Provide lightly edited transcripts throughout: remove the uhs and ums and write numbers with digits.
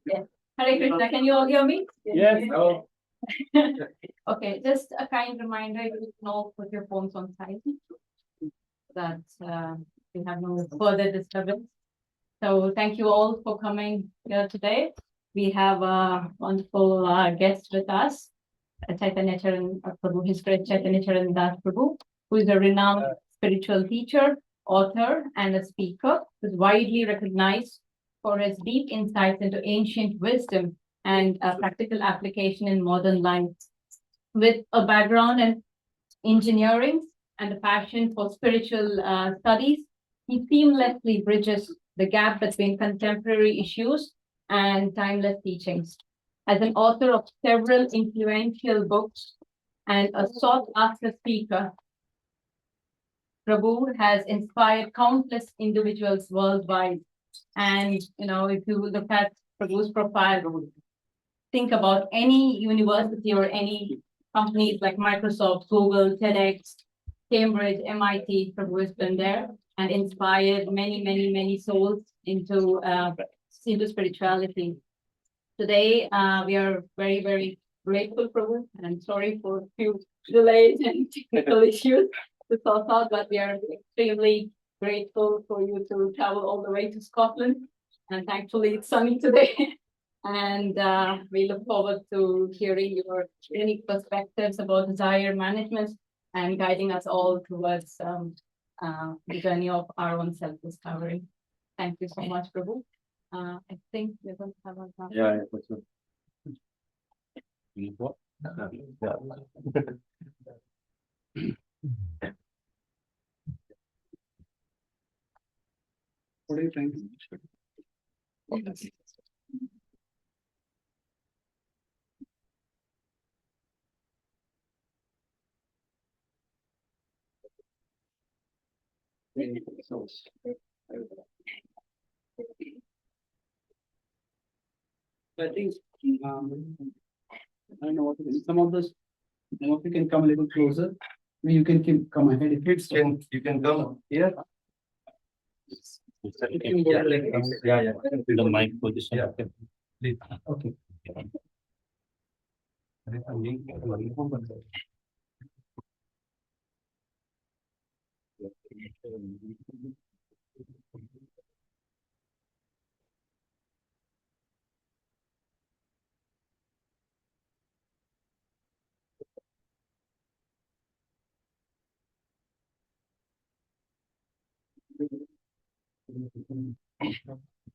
Yeah. Hare Krishna, can you all hear me? Yes. Oh. Okay, just a kind reminder, you can all put your phones on silent that we have no further disturbance. So thank you all for coming here today. We have a wonderful guest with us, Chaitanya Charan Prabhu, His Great Chaitanya Charan Das Prabhu, who is a renowned spiritual teacher, author, and a speaker, who is widely recognized for his deep insights into ancient wisdom and practical application in modern life. With a background in engineering and a passion for spiritual studies, he seamlessly bridges the gap between contemporary issues and timeless teachings. As an author of several influential books and a sought after speaker, Prabhu has inspired countless individuals worldwide. And if you look at Prabhu's profile, think about any university or any companies like Microsoft, Google, TEDx, Cambridge, MIT, Prabhu has been there and inspired many, many, many souls into spirituality. Today, we are very, very grateful, Prabhu, and sorry for a few delays and technical issues to sort out, but we are extremely grateful for you to travel all the way to Scotland. And thankfully, it's sunny today. And we look forward to hearing your unique perspectives about desire management and guiding us all towards the journey of our own self-discovery. Thank you so much, Prabhu. I think we're going to have a Yeah, for sure. What? What are you trying to I think I don't know what it is. Some of you can come a little closer. You can come ahead. If it's You can come here. Yeah, yeah. The mic position. Yeah. Okay.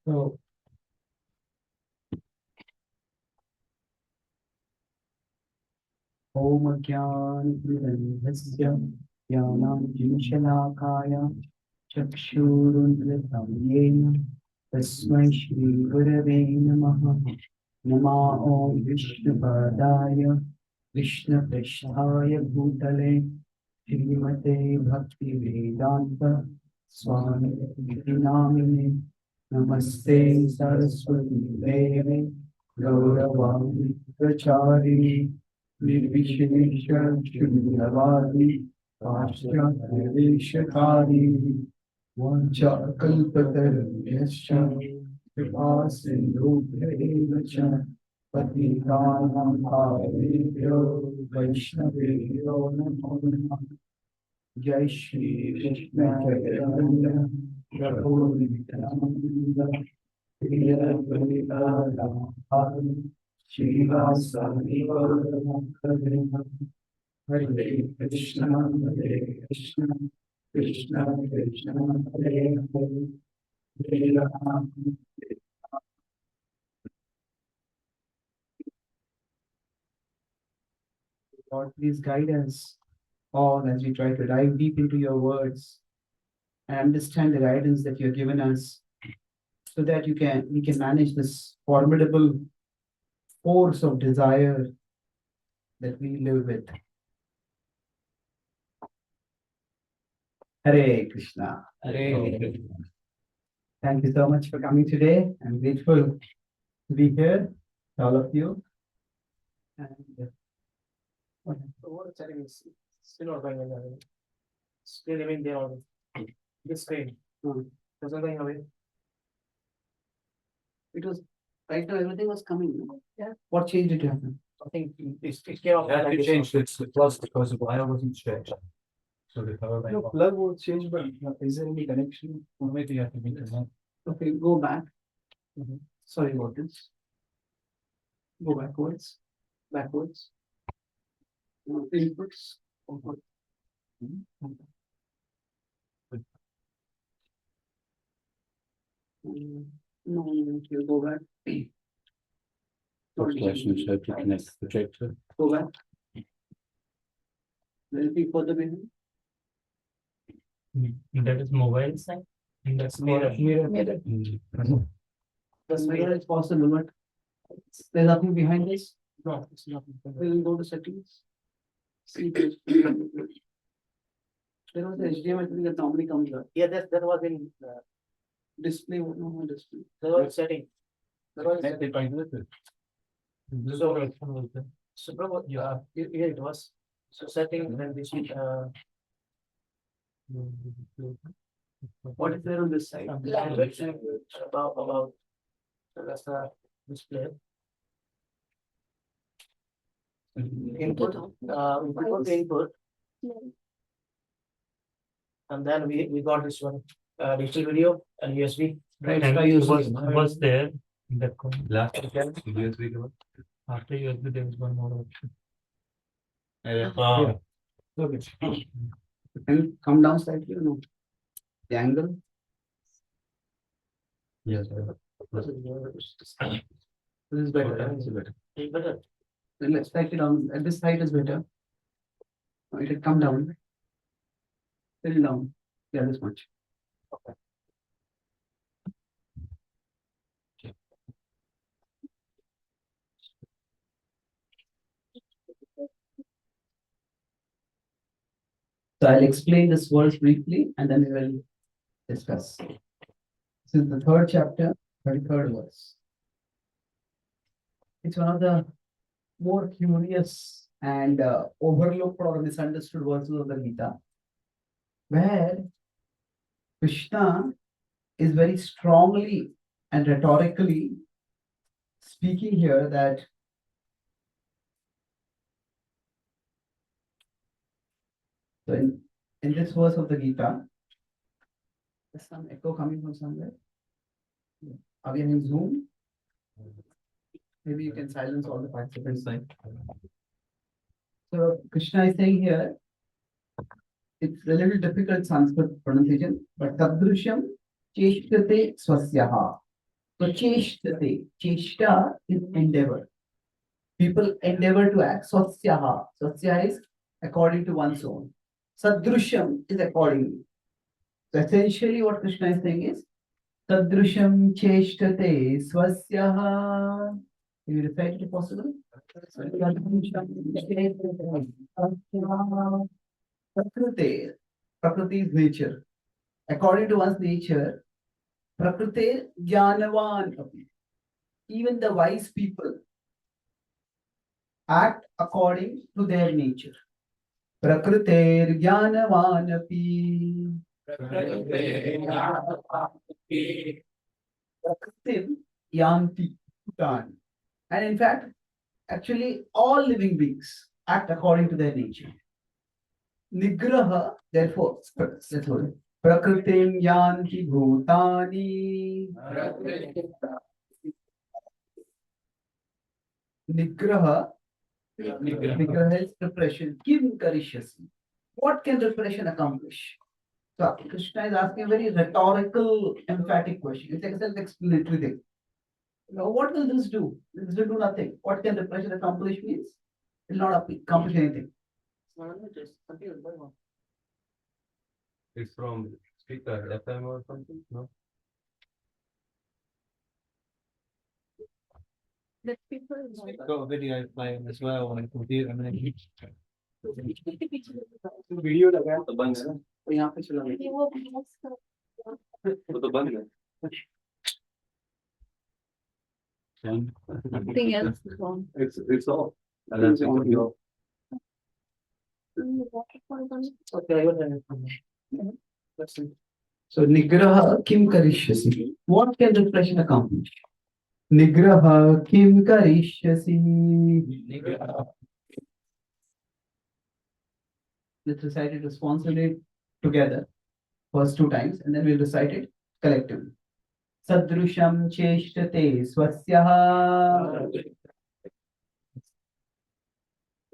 So Om Jnanandhasya Jnananjana Chakshurundratam Yena Tasmai Shri Gurave Namaha Nama Om Vishnu Padaya Vishnu Prasthaya Bhutale Srimate Bhakti Vedanta Swami Namine Namaste Saraswati Devi Gauravani Pracharini Nirvishesha Shuddhavadi Paschatyavishatari Vanchakalpatarvyascha Kripasindhubhyacha Patitanam Bhavebhyo Vaishnavebhyo Namo Namah Jai Shri Krishna Chaitanya Prabhu Nityananda Priya Prabhupada Shiva Sarvivara Hare Krishna, Hare Krishna, Krishna Krishna, Hare Hare, Hare Rama. Lord, please guide us all as we try to dive deep into your words and understand the guidance that you have given us, so that we can manage this formidable force of desire that we live with. Hare Krishna. Hare Thank you so much for coming today. I'm grateful to be here, all of you. And What setting is still not going away. Still living there on this screen. Doesn't going away. It was, right now everything was coming. No? Yeah. What changed it to happen? I think it came off. Yeah, like it this. changed its plus because the wire wasn't stretched. So the power went No, off. plug was changed, but is there any connection? Well, maybe you have to meet them. Okay, go back. Mhm. Sorry about this. Go backwards, backwards. Inputs. Output. No, you go back. First question is how to connect the projector. Go back. Little bit further behind. That is mobile side. And that's mirror. The mirror is possible, but there's nothing behind this. No, it's not. We'll go to settings. See this. There was the HDMI thing that normally comes up. Yeah, that was in, Display, no display. that was setting. That was Connect setting. it by Bluetooth. So Prabhu, yeah, it was. So setting and then this, What is there on this side? language about, so that's the display. Input, input. And then we got this one, digital video and USB. Right, And try it using was there in that corner. Last USB cable. After USB, there was one more option. Okay. Can you come down slightly or no? The angle? Yes. This is better. It's better. Then let's take it on, at this side is better. It will come down. Little down. Yeah, this much. So I'll explain this verse briefly and then we will discuss. This is the third chapter, 33rd verse. It's one of the more curious and overlooked or misunderstood verses of the Gita, where Krishna is very strongly and rhetorically speaking here that so in this verse of the Gita, there's some echo coming from somewhere. Again in Zoom. Maybe you can silence all the participants. So Krishna is saying here, it's a little difficult Sanskrit pronunciation, but Tadrusham Cheshtate Swasyaha. So Cheshtate, Cheshta is endeavor. People endeavor to act. Swasyaha. Swasyaha is according to one's own. Sadrusham is accordingly. So essentially what Krishna is saying is Tadrusham Cheshtate Swasyaha. Can you recite it if possible? Prakriti. Prakriti is nature. According to one's nature, Prakriti Jnanavan. Even the wise people act according to their nature. Prakriti Jnanavan api. Prakriti Yanti Bhutan. And in fact, actually, all living beings act according to their nature. Nigraha, therefore, let's hold it. Prakritim yanti bhutani. Nigraha. Nigraha is preparation. Kim karishyasi. What can preparation accomplish? So Krishna is asking a very rhetorical, emphatic question. It's like a self-explanatory thing. Now, what will this do? This will do nothing. What can repression accomplish means? It will not accomplish anything. It's from speaker FM or something, no? The people. Got a video playing as well on a computer and then video लगा तो बंद है ना तो यहाँ पे चला गया वो तो बंद है Nothing else is wrong. It's off and then it's off. Okay, I got that. Let's see. So Nigraha Kim Karishyasi. What can repression accomplish? Nigraha kim karishyasi. Let's recite it responsibly together. First two times, and then we'll recite it collectively. Sadrusham cheshtate swasyaha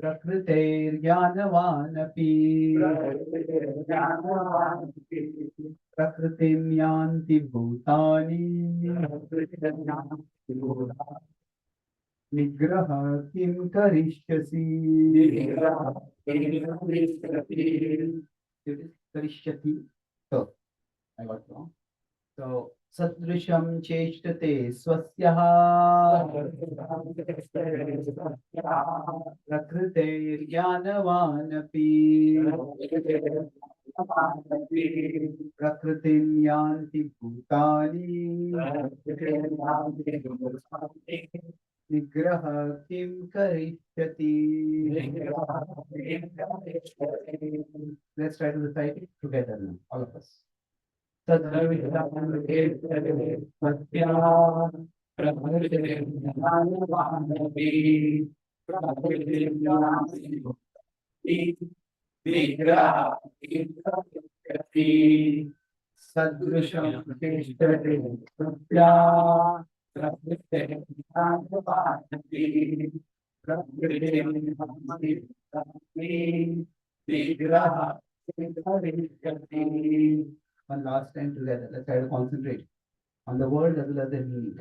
prakriteiryanavanapi prakritim yanti bhutani nigraha kim karishyasi. It is karishyati. So I got it wrong. So sadrusham cheshtate swasyaha prakriteiryanavanapi prakritim yanti bhutani nigraha kim karishyati. Let's try to recite it together now, all of us. Sadrusham cheshtate swasya one last time together. Let's try to concentrate on the word as well as the meaning.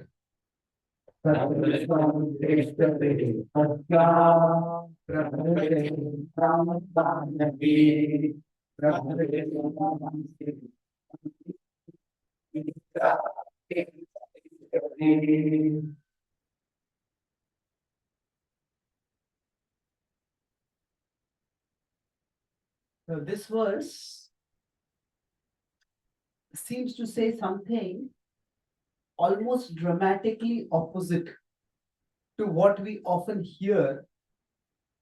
So this verse seems to say something almost dramatically opposite to what we often hear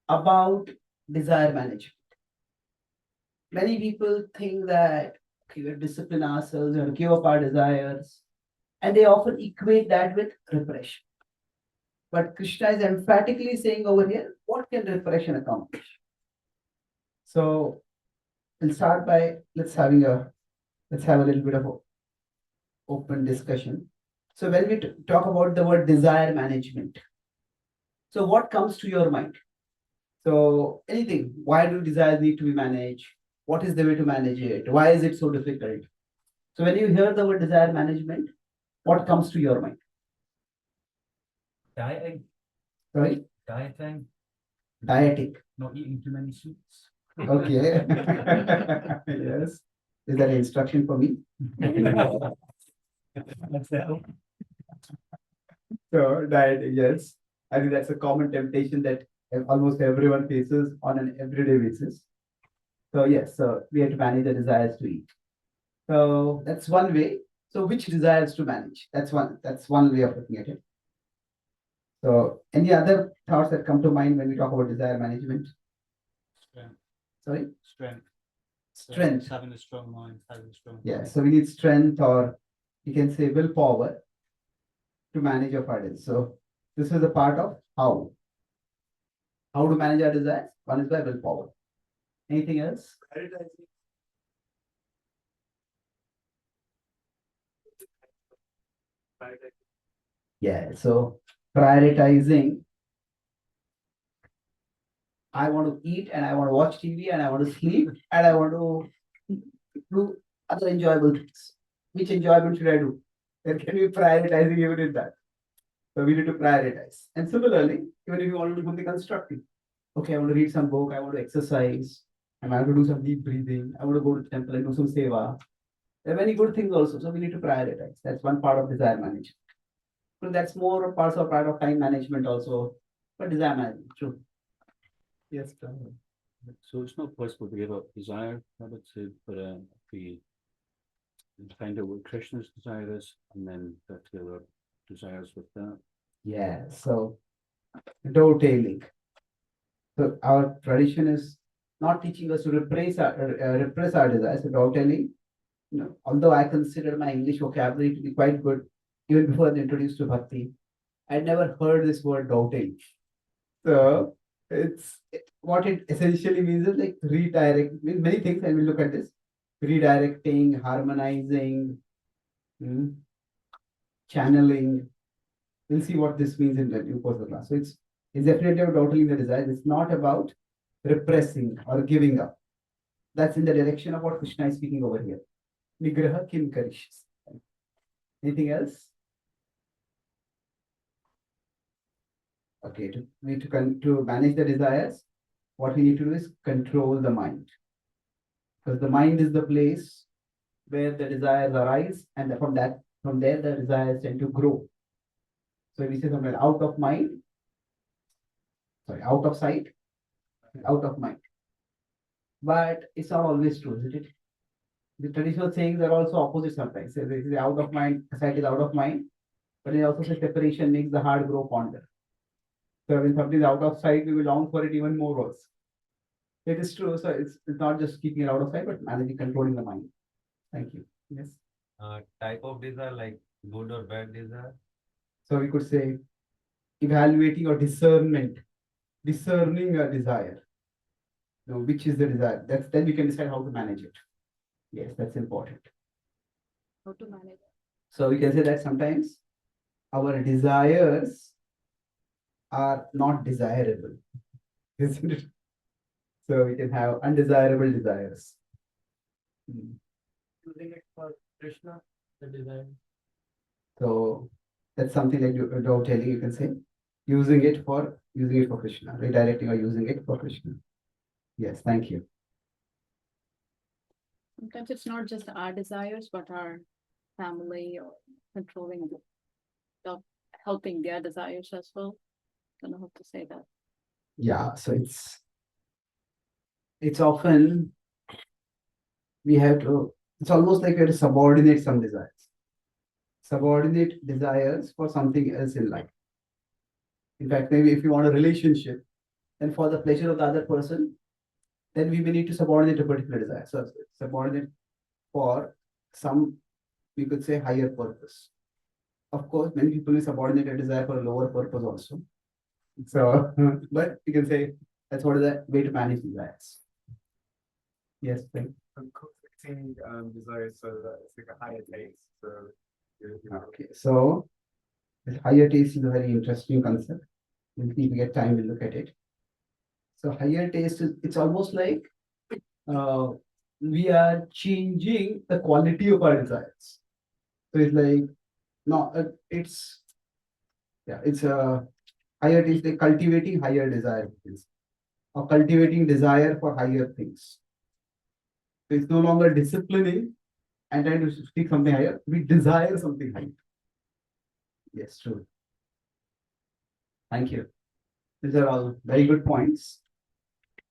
about desire management. Many people think that we will discipline ourselves and give up our desires, and they often equate that with repression. But Krishna is emphatically saying over here, what can repression accomplish? So we'll start by let's have a little bit of open discussion. So when we talk about the word desire management, so what comes to your mind? So anything, why do desires need to be managed? What is the way to manage it? Why is it so difficult? So when you hear the word desire management, what comes to your mind? Dieting, Sorry? dieting, Dieting. not eating too many sweets. Okay. Yes. Is that an instruction for me? That's it. So dieting, yes. I think that's a common temptation that almost everyone faces on an everyday basis. So yes, so we have to manage the desires to eat. So that's one way. So which desires to manage? That's one way of looking at it. So any other thoughts that come to mind when we talk about desire management? Strength. Sorry? Strength. So Strength. it's having a strong mind, having a strong Yeah, body. so we need strength, or you can say willpower to manage our desires. So this is a part of how. How to manage our desires? One is by willpower. Anything else? Yeah, so prioritizing. I want to eat and I want to watch TV and I want to sleep and I want to do other enjoyable things. Which enjoyment should I do? Then can we prioritizing even in that? So we need to prioritize. And similarly, even if you want to do something constructive, okay, I want to read some book, I want to exercise, and I want to do some deep breathing, I want to go to the temple and do some seva. There are many good things also. So we need to prioritize. That's one part of desire management. So that's more a part of time management also. But desire management, true. Yes, Prabhu. So it's not possible to give up desire, I would say, but if we find out what Krishna's desire is, and then put together desires with that. Yeah, so dovetailing. So our tradition is not teaching us to repress our desires, so dovetailing. Although I consider my English vocabulary to be quite good, even before I was introduced to bhakti, I'd never heard this word doubting. So what it essentially means is like redirect, means many things, and we'll look at this. Redirecting, harmonizing, channeling. We'll see what this means in the due course of the class. So it's definitely about doubting the desire. It's not about repressing or giving up. That's in the direction of what Krishna is speaking over here. Nigraha kim karishis. Anything else? Okay, to manage the desires, what we need to do is control the mind. Because the mind is the place where the desires arise, and from there the desires tend to grow. So we say somewhere out of mind, out of sight, out of mind. But it's not always true, isn't it? The traditional sayings are also opposite sometimes. So they say out of mind, sight is out of mind, but they also say separation makes the heart grow fonder. So when something is out of sight, we will long for it even more also. It is true. So it's not just keeping it out of sight, but managing, controlling the mind. Thank you. Yes. Type of desire, like good or bad desire. So we could say evaluating or discernment, discerning a desire. You know, which is the desire? Then we can decide how to manage it. Yes, that's important. How to manage? So we can say that sometimes our desires are not desirable, isn't it? So we can have undesirable desires. Using it for Krishna, the desire. So that's something like you're telling, you can say, using it for Krishna, redirecting or using it for Krishna. Yes, thank you. Sometimes it's not just our desires, but our family or controlling helping their desires as well. Don't know how to say that. Yeah, so it's often it's almost like we have to subordinate some desires. Subordinate desires for something else in life. In fact, maybe if you want a relationship, then for the pleasure of the other person, then we may need to subordinate a particular desire. So subordinate for some, we could say, higher purpose. Of course, many people will subordinate a desire for a lower purpose also. So, but you can say that's what is the way to manage desires. Yes, thank Conflicting desires, so that it's like a higher taste. So Okay, so this higher taste is a very interesting concept. If we get time, we'll look at it. So higher taste is, it's almost like we are changing the quality of our desires. So it's like, no, it's a higher taste, like cultivating higher desire or cultivating desire for higher things. So it's no longer disciplining and trying to speak something higher. We desire something higher. Yes, true. Thank you. These are all very good points.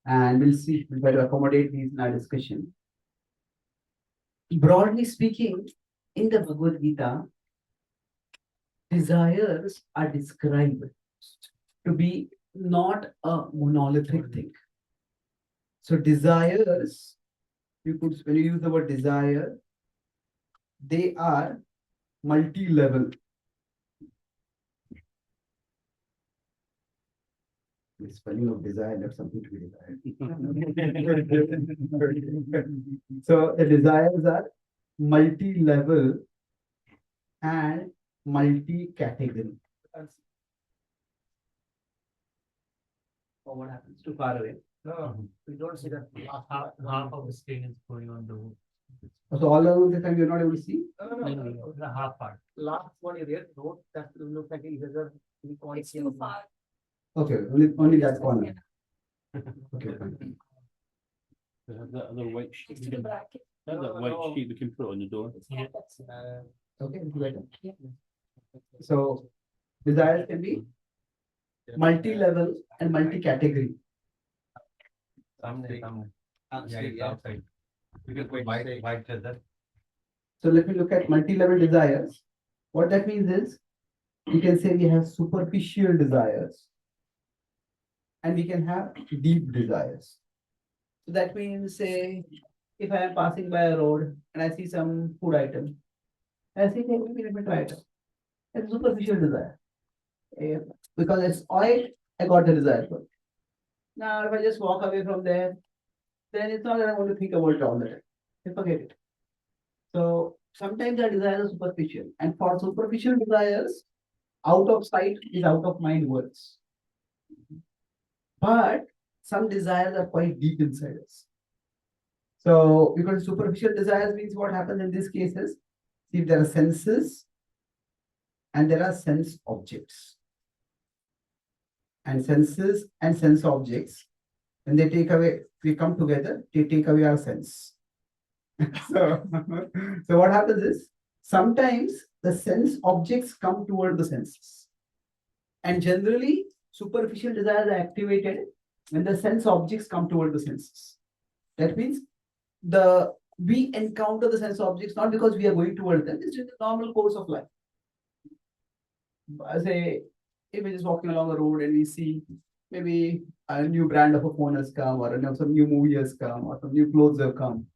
And we'll try to accommodate these in our discussion. Broadly speaking, in the Bhagavad Gita, desires are described to be not a monolithic thing. So desires, when you use the word desire, they are multi-level. The spelling of desire left something to be desired. So the desires are multi-level and multi-category. Or what happens? Too far away. No, we don't see that. Half of the screen is going on the. So all of the time you're not able to see? No. The half part. Last one you read, note that looks like It's too far. Okay, only that corner. Okay, fine. We have that other white sheet. Next to the bracket. Have that white sheet we can put on the door. Yeah. Okay, better. So desires can be multi-level and multi-category. Outside. You can put white chadar. So let me look at multi-level desires. What that means is, we can say we have superficial desires and we can have deep desires. So that means, say, if I am passing by a road and I see some food item, I say, hey, maybe let me try it. That's superficial desire. eh, because it's oil, I got the desired work. Now, if I just walk away from there, then it's not that I want to think about it all the time. I forget it. So sometimes our desires are superficial, and for superficial desires, out of sight is out of mind works. But some desires are quite deep inside us. So because superficial desires means what happens in these cases, if there are senses and there are sense objects. And senses and sense objects, when they take away, we come together, they take away our sense. so, so what happens is sometimes the sense objects come toward the senses. And generally, superficial desires are activated when the sense objects come toward the senses. That means we encounter the sense objects not because we are going towards them, it's just the normal course of life. Say, if we're just walking along the road and we see maybe a new brand of a phone has come, or some new movie has come, or some new clothes have come,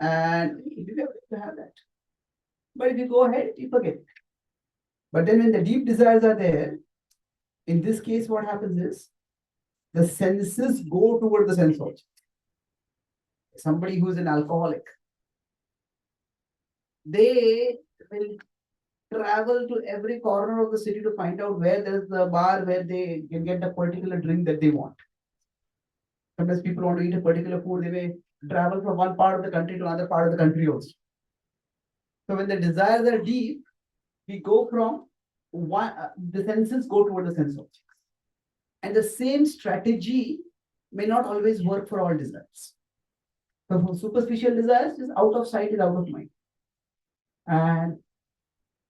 and we have to have that. But if you go ahead, you forget. But then when the deep desires are there, in this case, what happens is the senses go toward the sense object. Somebody who's an alcoholic, they will travel to every corner of the city to find out where there's the bar where they can get a particular drink that they want. Sometimes people want to eat a particular food, they may travel from one part of the country to another part of the country also. So when the desires are deep, we go from one, the senses go toward the sense objects. And the same strategy may not always work for all desires. So for superficial desires, is out of sight is out of mind. And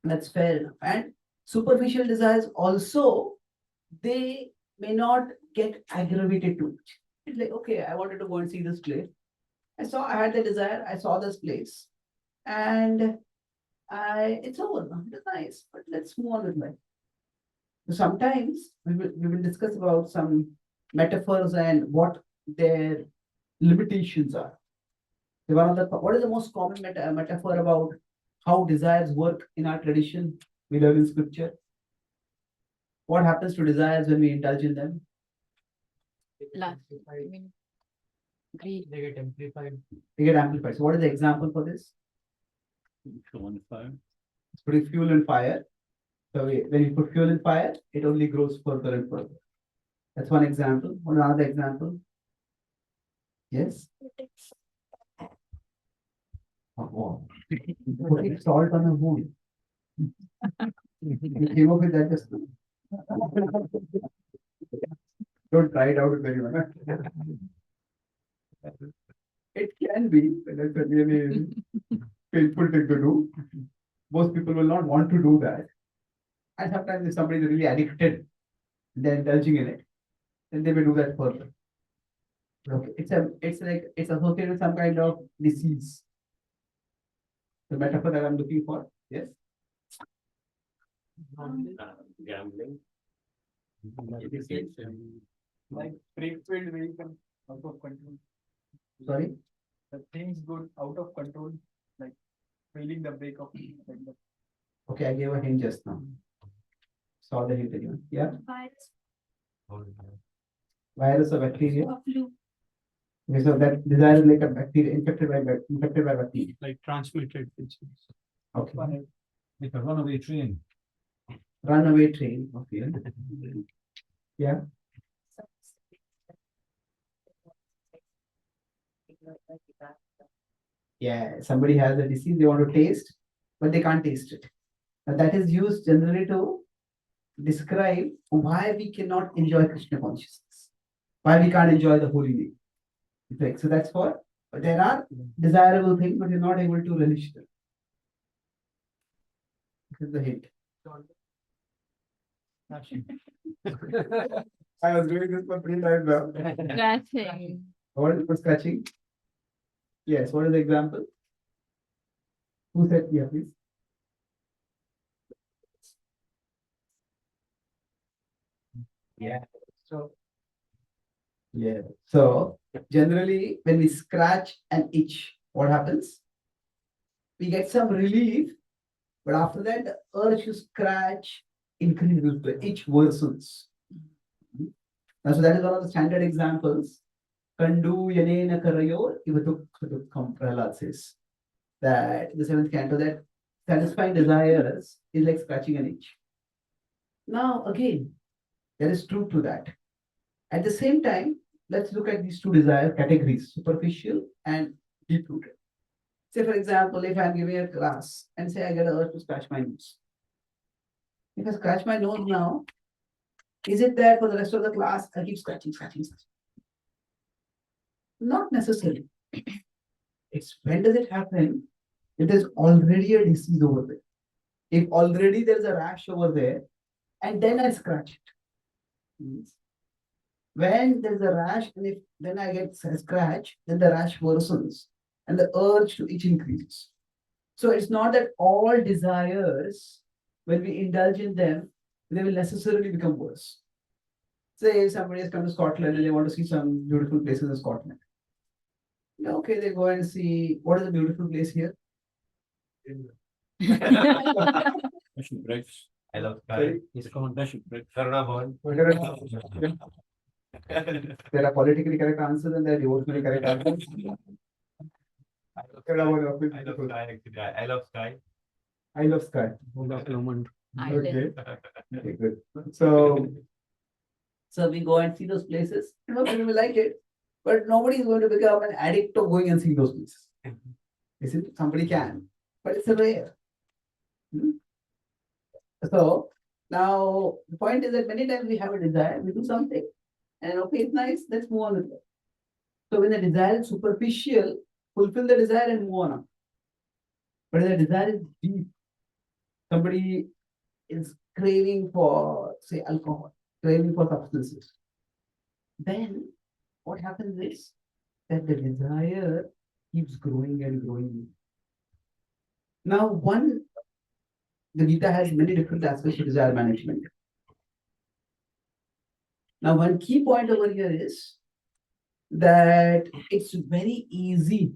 that's fair enough. And superficial desires also, they may not get aggravated too much. It's like, okay, I wanted to go and see this place. I had the desire, I saw this place. And it's over now. It's nice, but let's move on with life. So sometimes we will discuss about some metaphors and what their limitations are. So what is the most common metaphor about how desires work in our tradition we learn in scripture? What happens to desires when we indulge in them? Last, I mean, greed. They get amplified. They get amplified. So what is the example for this? Fuel and fire. It's putting fuel in fire. So when you put fuel in fire, it only grows further and further. That's one example. One another example. Yes. Oh, putting salt on a wound. You came up with that just now. Don't try it out with anyone. It can be, but that's a really painful thing to do. Most people will not want to do that. And sometimes if somebody is really addicted, they're indulging in it, then they may do that further. Okay, it's associated with some kind of disease. The metaphor that I'm looking for, yes. Gambling. Like brake-filled vehicle out of control. Sorry. The things go out of control, like failing the brake of like that. Okay, I gave a hint just now. Saw the hint again. Yeah. Virus or bacteria. Okay, so that desire is like a bacteria infected by bacteria. Like transmitted. Okay. Like a runaway train. Runaway train. Okay. Yeah. Yeah. Somebody has a disease they want to taste, but they can't taste it. And that is used generally to describe why we cannot enjoy Krishna consciousness, why we can't enjoy the holy name. Like, so that's what. But there are desirable things, but you're not able to relish them. This is the hint. I was doing this for 3 times now. Scratching. What is for scratching? Yes, what is the example? Who said, yeah, please? Yeah. So generally, when we scratch and itch, what happens? We get some relief, but after that, the urge to scratch, increases, each worsens. Now, so that is one of the standard examples. Kandu yanena karayor ivadukkam, Prahlad says. That in the seventh canto, that satisfying desires is like scratching an itch. Now, again, there is truth to that. At the same time, let's look at these two desire categories, superficial and deep rooted. Say, for example, if I'm giving a class and say I get an urge to scratch my nose. If I scratch my nose now, is it there for the rest of the class? I keep scratching, scratching, scratching. Not necessarily. It's when does it happen? It is already a disease over there. If already there's a rash over there, and then I scratch it. Means when there's a rash, and if then I get a scratch, then the rash worsens and the urge to itch increases. So it's not that all desires, when we indulge in them, they will necessarily become worse. Say if somebody has come to Scotland and they want to see some beautiful places in Scotland. Yeah, okay, they go and see what is a beautiful place here. Bishop Briggs. I love Sorry? Sky. He's called Bishop Briggs. Karnataka. There are politically correct answers and there are devotionally correct answers. I love Sky actually. I love Sky. I love Sky. Island. Okay, okay, good. So we go and see those places. You know, people will like it, but nobody is going to become an addict of going and seeing those places. Is it? Somebody can, but it's a rare. Hmm? So now the point is that many times we have a desire, we do something, and okay, it's nice, let's move on with it. So when the desire is superficial, fulfill the desire and move on. But if the desire is deep, somebody is craving for, say, alcohol, craving for substances, then what happens is that the desire keeps growing and growing. Now, the Gita has many different aspects of desire management. Now, one key point over here is that it's very easy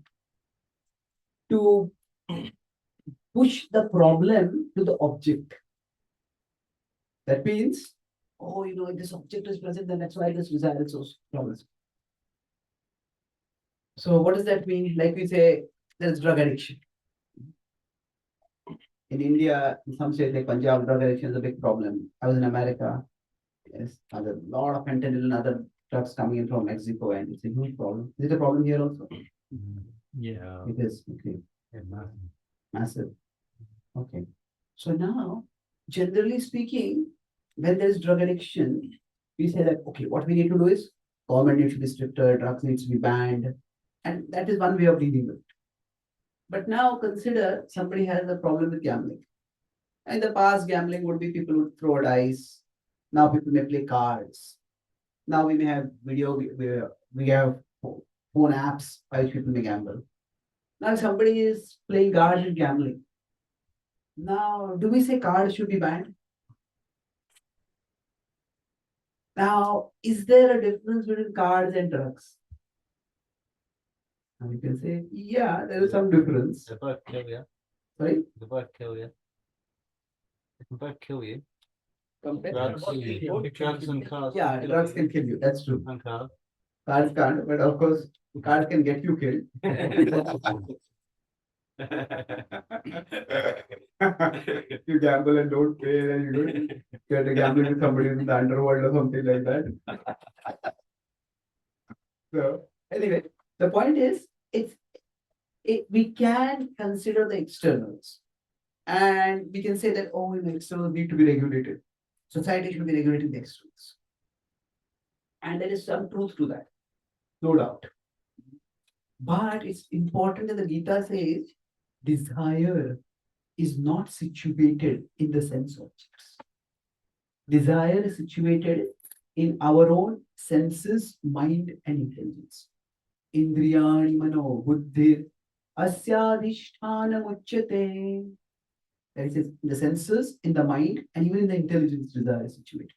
to push the problem to the object. That means, oh, you know, if this object is present, then that's why this desire is so strong. So what does that mean? Like we say, there's drug addiction. In India, in some states like Punjab, drug addiction is a big problem. I was in America. Yes, there's a lot of fentanyl and other drugs coming in from Mexico, and it's a huge problem. Is it a problem here also? Yeah. It is. Okay. Massive. Okay. So now, generally speaking, when there's drug addiction, we say that, okay, what we need to do is government needs to be stricter, drugs needs to be banned. And that is one way of dealing with it. But now consider somebody has a problem with gambling. In the past, gambling would be people would throw dice. Now people may play cards. Now we may have we have phone apps by which people may gamble. Now if somebody is playing cards and gambling. Now, do we say cards should be banned? Now, is there a difference between cards and drugs? And you can say, yeah, there is some difference. The bird kill you. Sorry? The bird kill you. The bird kill you. Compared- Drugs and cars. Yeah, drugs can kill you. That's true. And cars. Cards can't, but of course, cards can get you killed. You gamble and don't pay, and you don't get a gambling with somebody in the underworld or something like that. So anyway, the point is, we can consider the externals, and we can say that, oh, the externals need to be regulated. Society should be regulating the externals, and there is some truth to that, no doubt. But it's important that the Gita says desire is not situated in the sense objects. Desire is situated in our own senses, mind, and intelligence. Indriyani mano buddhir asyadhisthana muchyate. That is in the senses, in the mind, and even in the intelligence, desire is situated.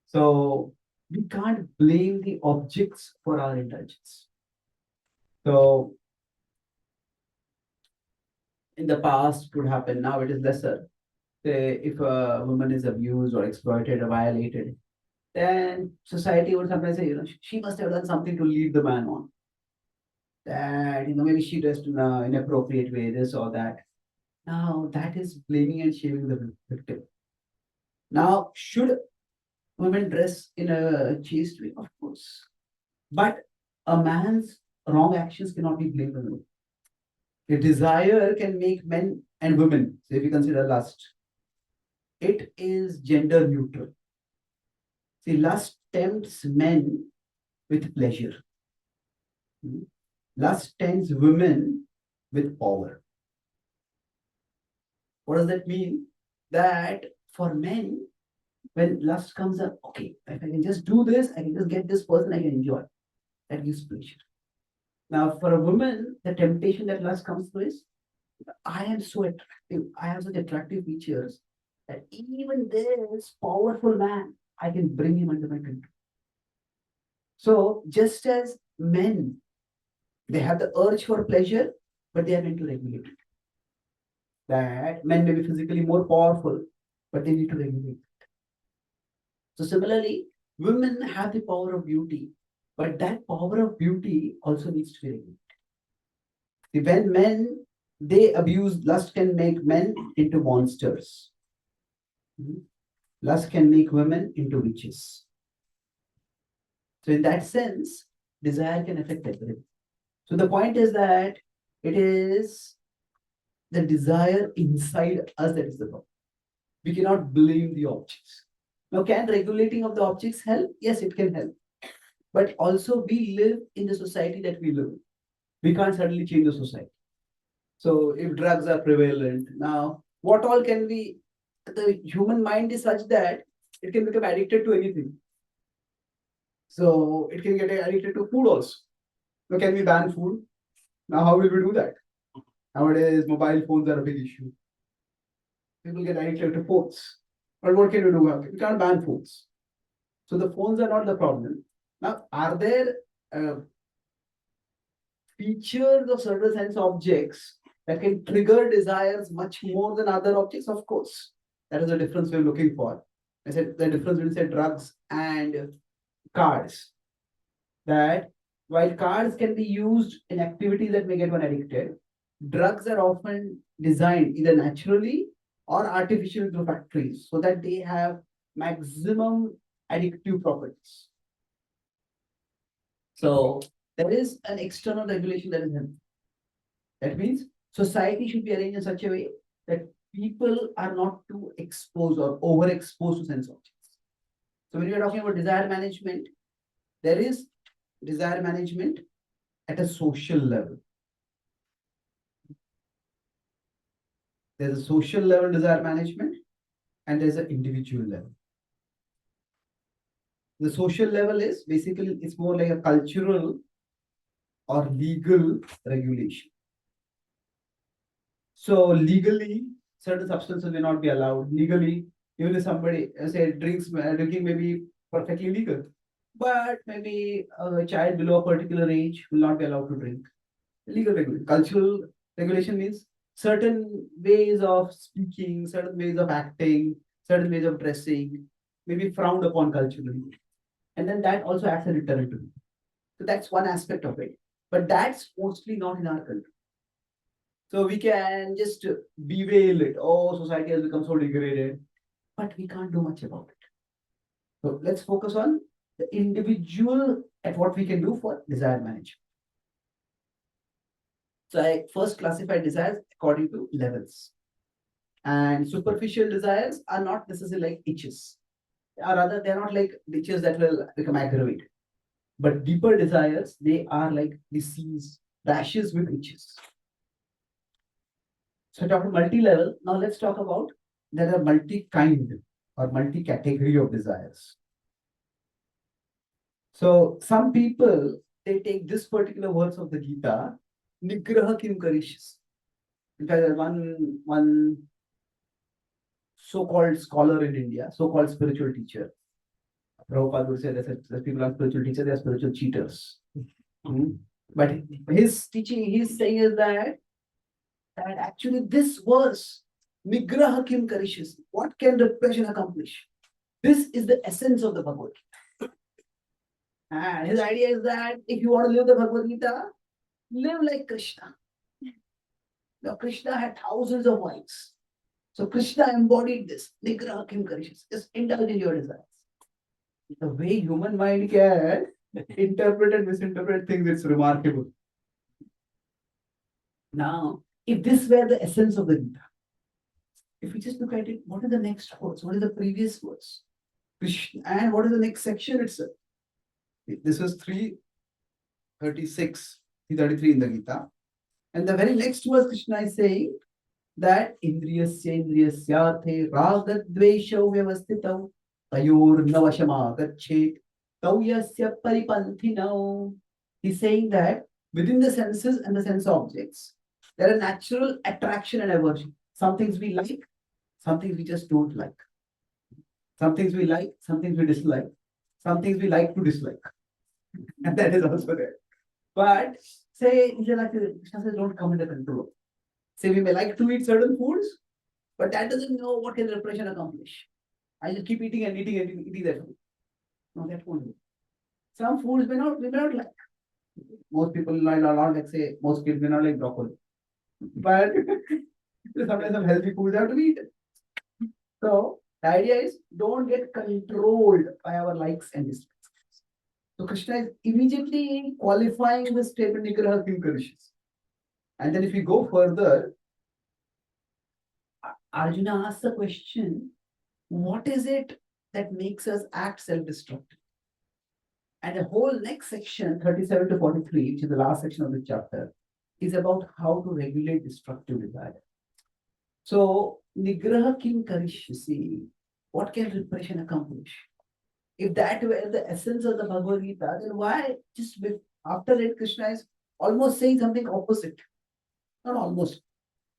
So we can't blame the objects for our indulgence. So in the past it would happen, now it is lesser. say if a woman is abused or exploited or violated, then society would sometimes say, she must have done something to lead the man on. That, maybe she dressed in an inappropriate way, this or that. Now, that is blaming and shaming the victim. Now, should women dress in a chaste way? Of course. But a man's wrong actions cannot be blamed on women. A desire can make men and women, so if you consider lust, it is gender neutral. See, lust tempts men with pleasure. Lust tempts women with power. What does that mean? That for men, when lust comes up, okay, if I can just do this, I can just get this person, I can enjoy. That gives pleasure. Now, for a woman, the temptation that lust comes through is, I am so attractive, I have such attractive features that even this powerful man, I can bring him under my control. So, just as men, they have the urge for pleasure, but they are meant to regulate it. That men may be physically more powerful, but they need to regulate it. So, similarly, women have the power of beauty, but that power of beauty also needs to be regulated. When men they abuse, lust can make men into monsters. Lust can make women into witches. So in that sense, desire can affect everything. So the point is that it is the desire inside us that is the problem. We cannot blame the objects. Now, can regulating of the objects help? Yes, it can help. But also we live in the society that we live in. We can't suddenly change the society. So if drugs are prevalent, now what all can we, the human mind is such that it can become addicted to anything. So it can get addicted to food also. Now can we ban food? Now how will we do that? Nowadays mobile phones are a big issue. People get addicted to phones. But what can we do? We can't ban phones. So the phones are not the problem. Now are there features of certain sense objects that can trigger desires much more than other objects? Of course. That is the difference we're looking for. I said the difference between say drugs and cards. That while cards can be used in activities that may get one addicted, drugs are often designed either naturally or artificially through factories so that they have maximum addictive properties. So there is an external regulation that is helpful. That means society should be arranged in such a way that people are not too exposed or overexposed to sense objects. So when we are talking about desire management, there is desire management at a social level. There's a social level desire management and there's an individual level. The social level is basically, it's more like a cultural or legal regulation. So legally, certain substances may not be allowed. Legally, even if somebody say drinking may be perfectly legal, but maybe a child below a particular age will not be allowed to drink. Legal regulation. Cultural regulation means certain ways of speaking, certain ways of acting, certain ways of dressing may be frowned upon culturally. And then that also acts as a deterrent to me. So that's one aspect of it. But that's mostly not in our country. So we can just bewail it. Oh, society has become so degraded. But we can't do much about it. So let's focus on the individual at what we can do for desire management. So I first classify desires according to levels. And superficial desires are not necessarily like itches. Or rather, they're not like itches that will become aggravated. But deeper desires, they are like disease, rashes with itches. So talk about multi-level. Now let's talk about there are multi-kind or multi-category of desires. So some people they take this particular verse of the Gita, Nigraha Kim Karishis. In fact, one so-called scholar in India, so-called spiritual teacher, Prabhupada would say that people are spiritual teachers, they are spiritual cheaters. But his teaching, his saying is that actually this verse Nigraha kim karishyasi. What can repression accomplish? This is the essence of the Bhagavad Gita. And his idea is that if you want to live the Bhagavad Gita, live like Krishna. Now, Krishna had thousands of wives. So, Krishna embodied this. Nigraha kim karishyasi. Just indulge in your desires. The way human mind can interpret and misinterpret things, it's remarkable. Now, if this were the essence of the Gita, if we just look at it, what is the next verse? What is the previous verse? Krishna, and what is the next section itself? This was 336, 333 in the Gita. And the very next verse, Krishna is saying that Indriyasya Indriyasyate Ragadvesha Vyavastitau Tayor Navashama Gachet Tauyasya Paripanthino. He's saying that within the senses and the sense objects, there are natural attraction and aversion. Some things we like, some things we just don't like. Some things we like, some things we dislike. Some things we like to dislike. And that is also there. But say, Krishna says, don't come under control. Say we may like to eat certain foods, but that doesn't know what can repression accomplish. I just keep eating and eating and eating that food. No, that won't do. Some foods we may not like. Most people are not like, say, most kids may not like broccoli. But sometimes some healthy foods have to be eaten. So the idea is don't get controlled by our likes and dislikes. So Krishna is immediately qualifying the statement Nigraha Kim Karishyasi. And then if we go further, Arjuna asks the question, what is it that makes us act self-destructive? And the whole next section, 37 to 43, which is the last section of the chapter, is about how to regulate destructive desire. So, Nigraha Kim Karishyasi, what can repression accomplish? If that were the essence of the Bhagavad Gita, then why just after it, Krishna is almost saying something opposite? Not almost.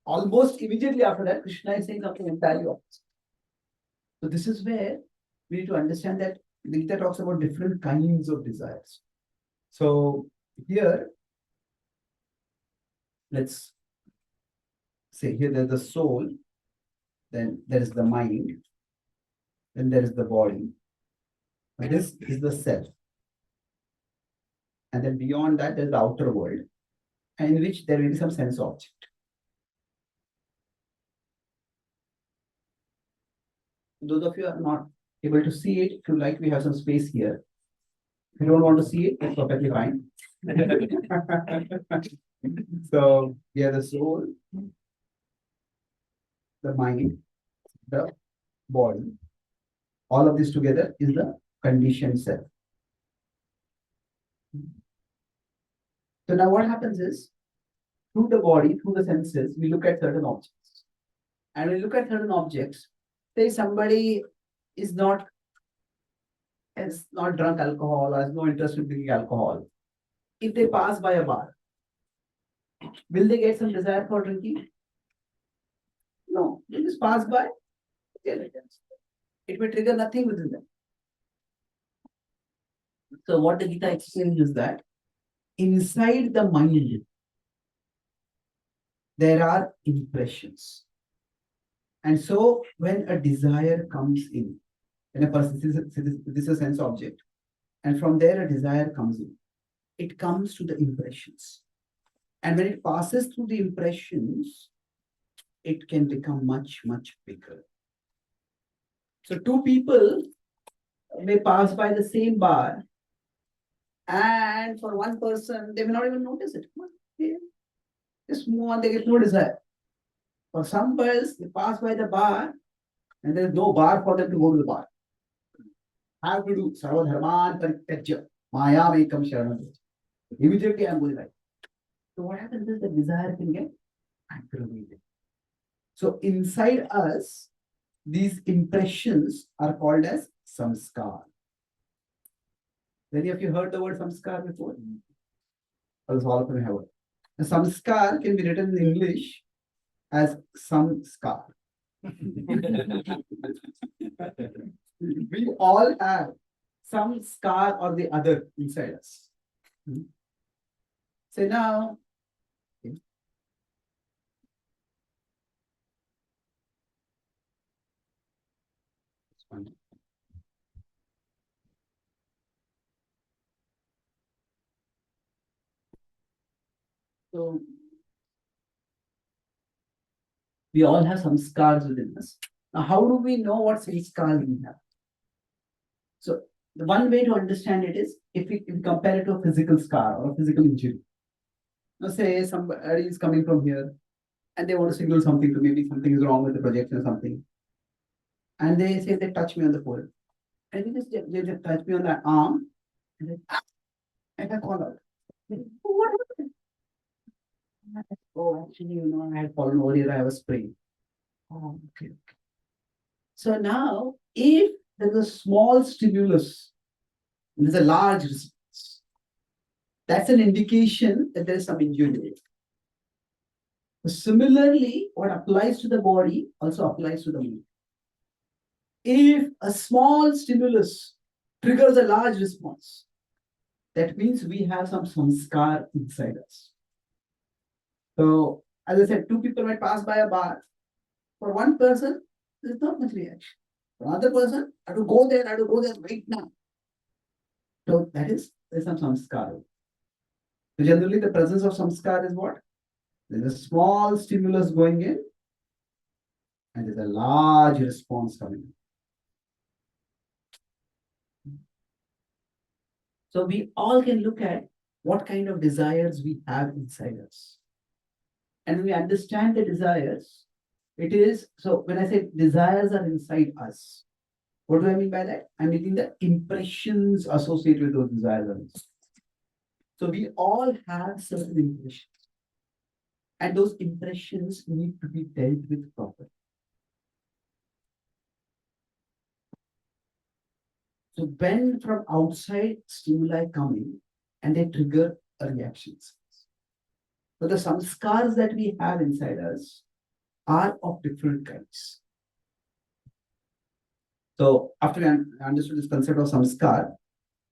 Almost immediately after that, Krishna is saying something entirely opposite. So this is where we need to understand that the Gita talks about different kinds of desires. So here, let's say here there's the soul, then there is the mind, then there is the body. This is the self. And then beyond that, there's the outer world, and in which there will be some sense object. Those of you are not able to see it, if you like, we have some space here. If you don't want to see it, that's perfectly fine. So, we have the soul, the mind, the body. All of this together is the conditioned self. So now what happens is, through the body, through the senses, we look at certain objects. And when we look at certain objects, say somebody is not has not drunk alcohol or has no interest in drinking alcohol. If they pass by a bar, will they get some desire for drinking? No, they just pass by. It may trigger nothing within them. So what the Gita explains is that inside the mind, there are impressions. And so when a desire comes in, when a person, this is a sense object, and from there a desire comes in, it comes to the impressions. And when it passes through the impressions, it can become much, much bigger. So two people may pass by the same bar, and for one person, they may not even notice it. Just move on, they get no desire. For some girls, they pass by the bar, and there's no bar for them to go to the bar. Have to do Sarva Dharman Parityajya Maya Mekam Sharanam. Immediately I'm going right. So what happens is the desire can get aggravated. So inside us, these impressions are called as samskar. Any of you heard the word samskar before? Or all of you have heard. The samskar can be written in English as samskar. We all have some scar or the other inside us. So now, So we all have some scars within us. Now, how do we know what scars we have? So the one way to understand it is if we compare it to a physical scar or a physical injury. Now, say somebody is coming from here and they want to signal something to maybe something is wrong with the projection or something. And they say they touch me on the forehead. And they just touch me on the arm and I call out. "Oh, what happened?" Oh, actually, I had fallen over here, I was praying. Oh, okay. So now, if there's a small stimulus, there's a large response, that's an indication that there's some injury. Similarly, what applies to the body also applies to the mind. If a small stimulus triggers a large response, that means we have some samskar inside us. So, as I said, two people might pass by a bar. For one person, there's not much reaction. For another person, I have to go there, I have to go there right now. So there's some samskar. So generally, the presence of samskar is what? There's a small stimulus going in, and there's a large response coming in. So we all can look at what kind of desires we have inside us. And when we understand the desires, it is, so when I say desires are inside us, what do I mean by that? I'm meaning the impressions associated with those desires. So we all have certain impressions. And those impressions need to be dealt with properly. So when from outside stimuli come in and they trigger a reaction. So the samskars that we have inside us are of different kinds. So after we understood this concept of samskar,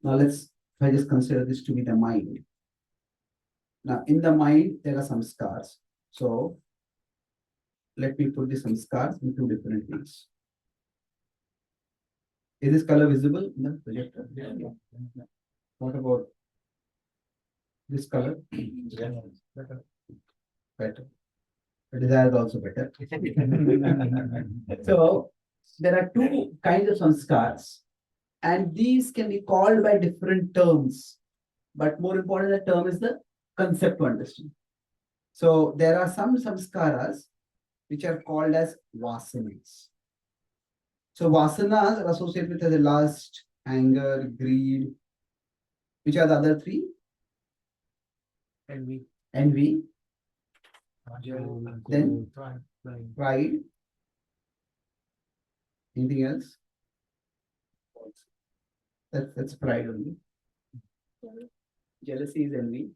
now if I just consider this to be the mind. Now in the mind, there are samskars. So let me put the samskars in two different ways. Is this color visible in the projector? Yeah. What about this color? Yeah. Better. The desire is also better. So there are two kinds of samskars, and these can be called by different terms. But more important, the term is the concept to understand. So there are some samskaras which are called as vasanas. So vasanas are associated with the lust, anger, greed. Which are the other three? Envy. Then pride. Anything else? That's pride only. Jealousy is envy.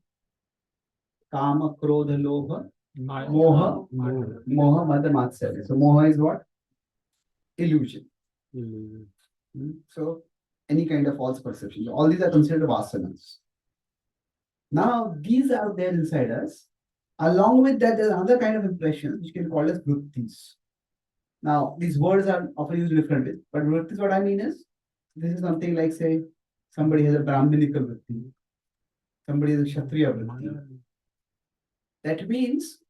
Kama, krodha, lobha, moha, mada, matsarya. So moha is what? Illusion. So any kind of false perception. All these are considered vasanas. Now these are there inside us. Along with that, there's another kind of impression which can be called as vrittis. Now these words are often used differently, but vrittis, what I mean is, this is something like, say, somebody has a brahminical vritti, somebody has a kshatriya vritti. That means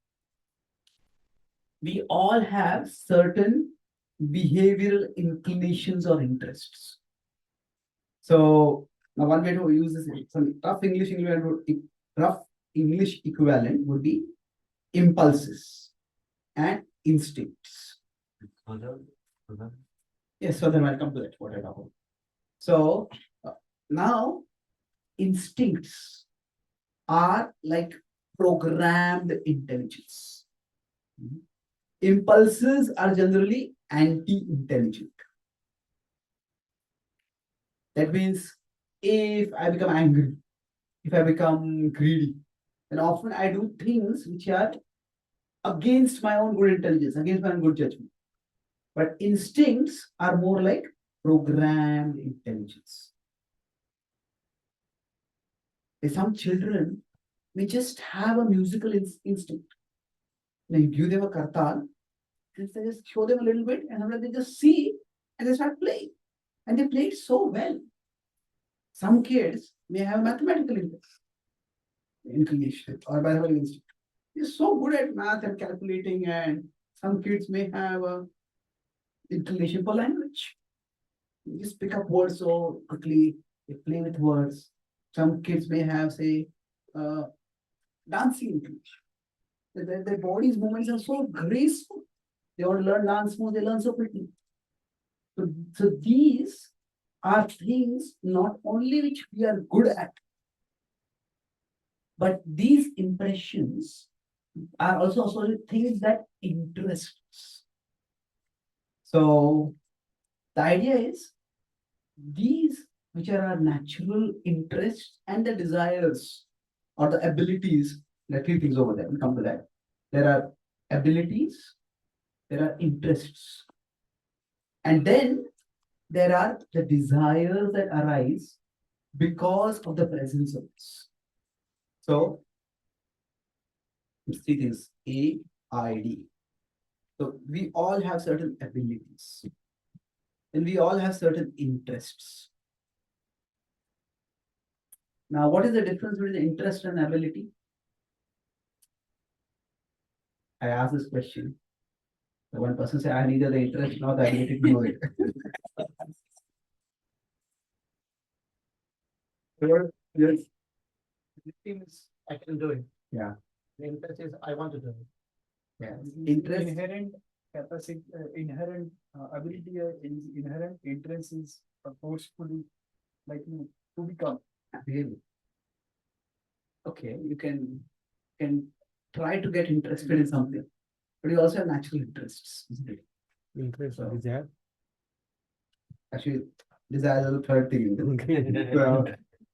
we all have certain behavioral inclinations or interests. So now one way to use this, some rough English equivalent would be impulses and instincts. Yes, so then I'll come to that, what I talk about. So now instincts are like programmed intelligence. Impulses are generally anti-intelligent. That means if I become angry, if I become greedy, then often I do things which are against my own good intelligence, against my own good judgment. But instincts are more like programmed intelligence. Some children may just have a musical instinct. Now you give them a kartal, and they just show them a little bit, and they just see and they start playing. And they play it so well. Some kids may have mathematical interest. inclination or biological instinct. He's so good at math and calculating, and some kids may have a inclination for language. You just pick up words so quickly, they play with words. Some kids may have, say, uh, dancing inclination. Their body's movements are so graceful. They want to learn dance moves, they learn so quickly. So these are things not only which we are good at, but these impressions are also things that interest us. So the idea is these which are our natural interests and the desires or the abilities. There are three things over there. We'll come to that. There are abilities, there are interests, and then there are the desires that arise because of the presence of this. So it's three things: A, I, D. So we all have certain abilities, and we all have certain interests. Now, what is the difference between interest and ability? I asked this question. The one person said, I have neither the interest nor the ability to know it. Sure, yes. The thing is, I can do it. Yeah. The interest is, I want to do it. Yeah. Interest. Inherent capacity, inherent ability, inherent interest is forcefully likely to become. Really? Okay, you can try to get interested in something, but you also have natural interests, isn't it? Interest So- is there. Actually, desire is the third thing. So,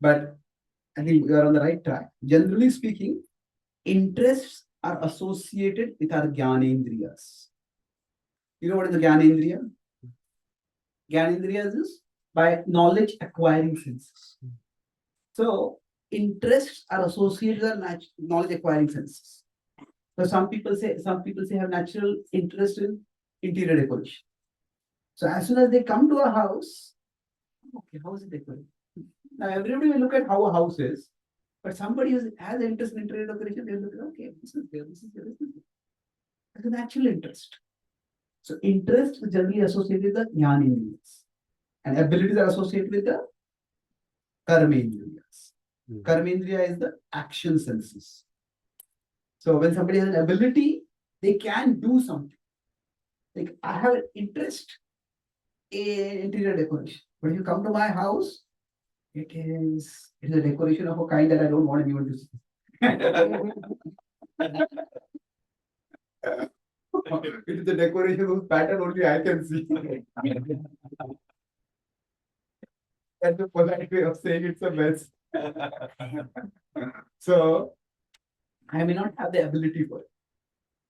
but I think we are on the right track. Generally speaking, interests are associated with our Gyanendriyas. You know what is the Gyanendriya? Gyanendriyas is by knowledge acquiring senses. So interests are associated with our knowledge acquiring senses. So some people say have natural interest in interior decoration. So as soon as they come to a house, okay, how is it decorated? Now everybody will look at how a house is, but somebody who has interest in interior decoration, they will look at, okay, this is there, this is there, this is there. That's a natural interest. So interest is generally associated with the jnanendriyas, and abilities are associated with the karmendriyas. Karmendriya is the action senses. So when somebody has an ability, they can do something. Like I have an interest in interior decoration, but if you come to my house, it is a decoration of a kind that I don't want anyone to see. It is a decoration whose pattern only I can see. That's a polite way of saying it's a mess. So I may not have the ability for it.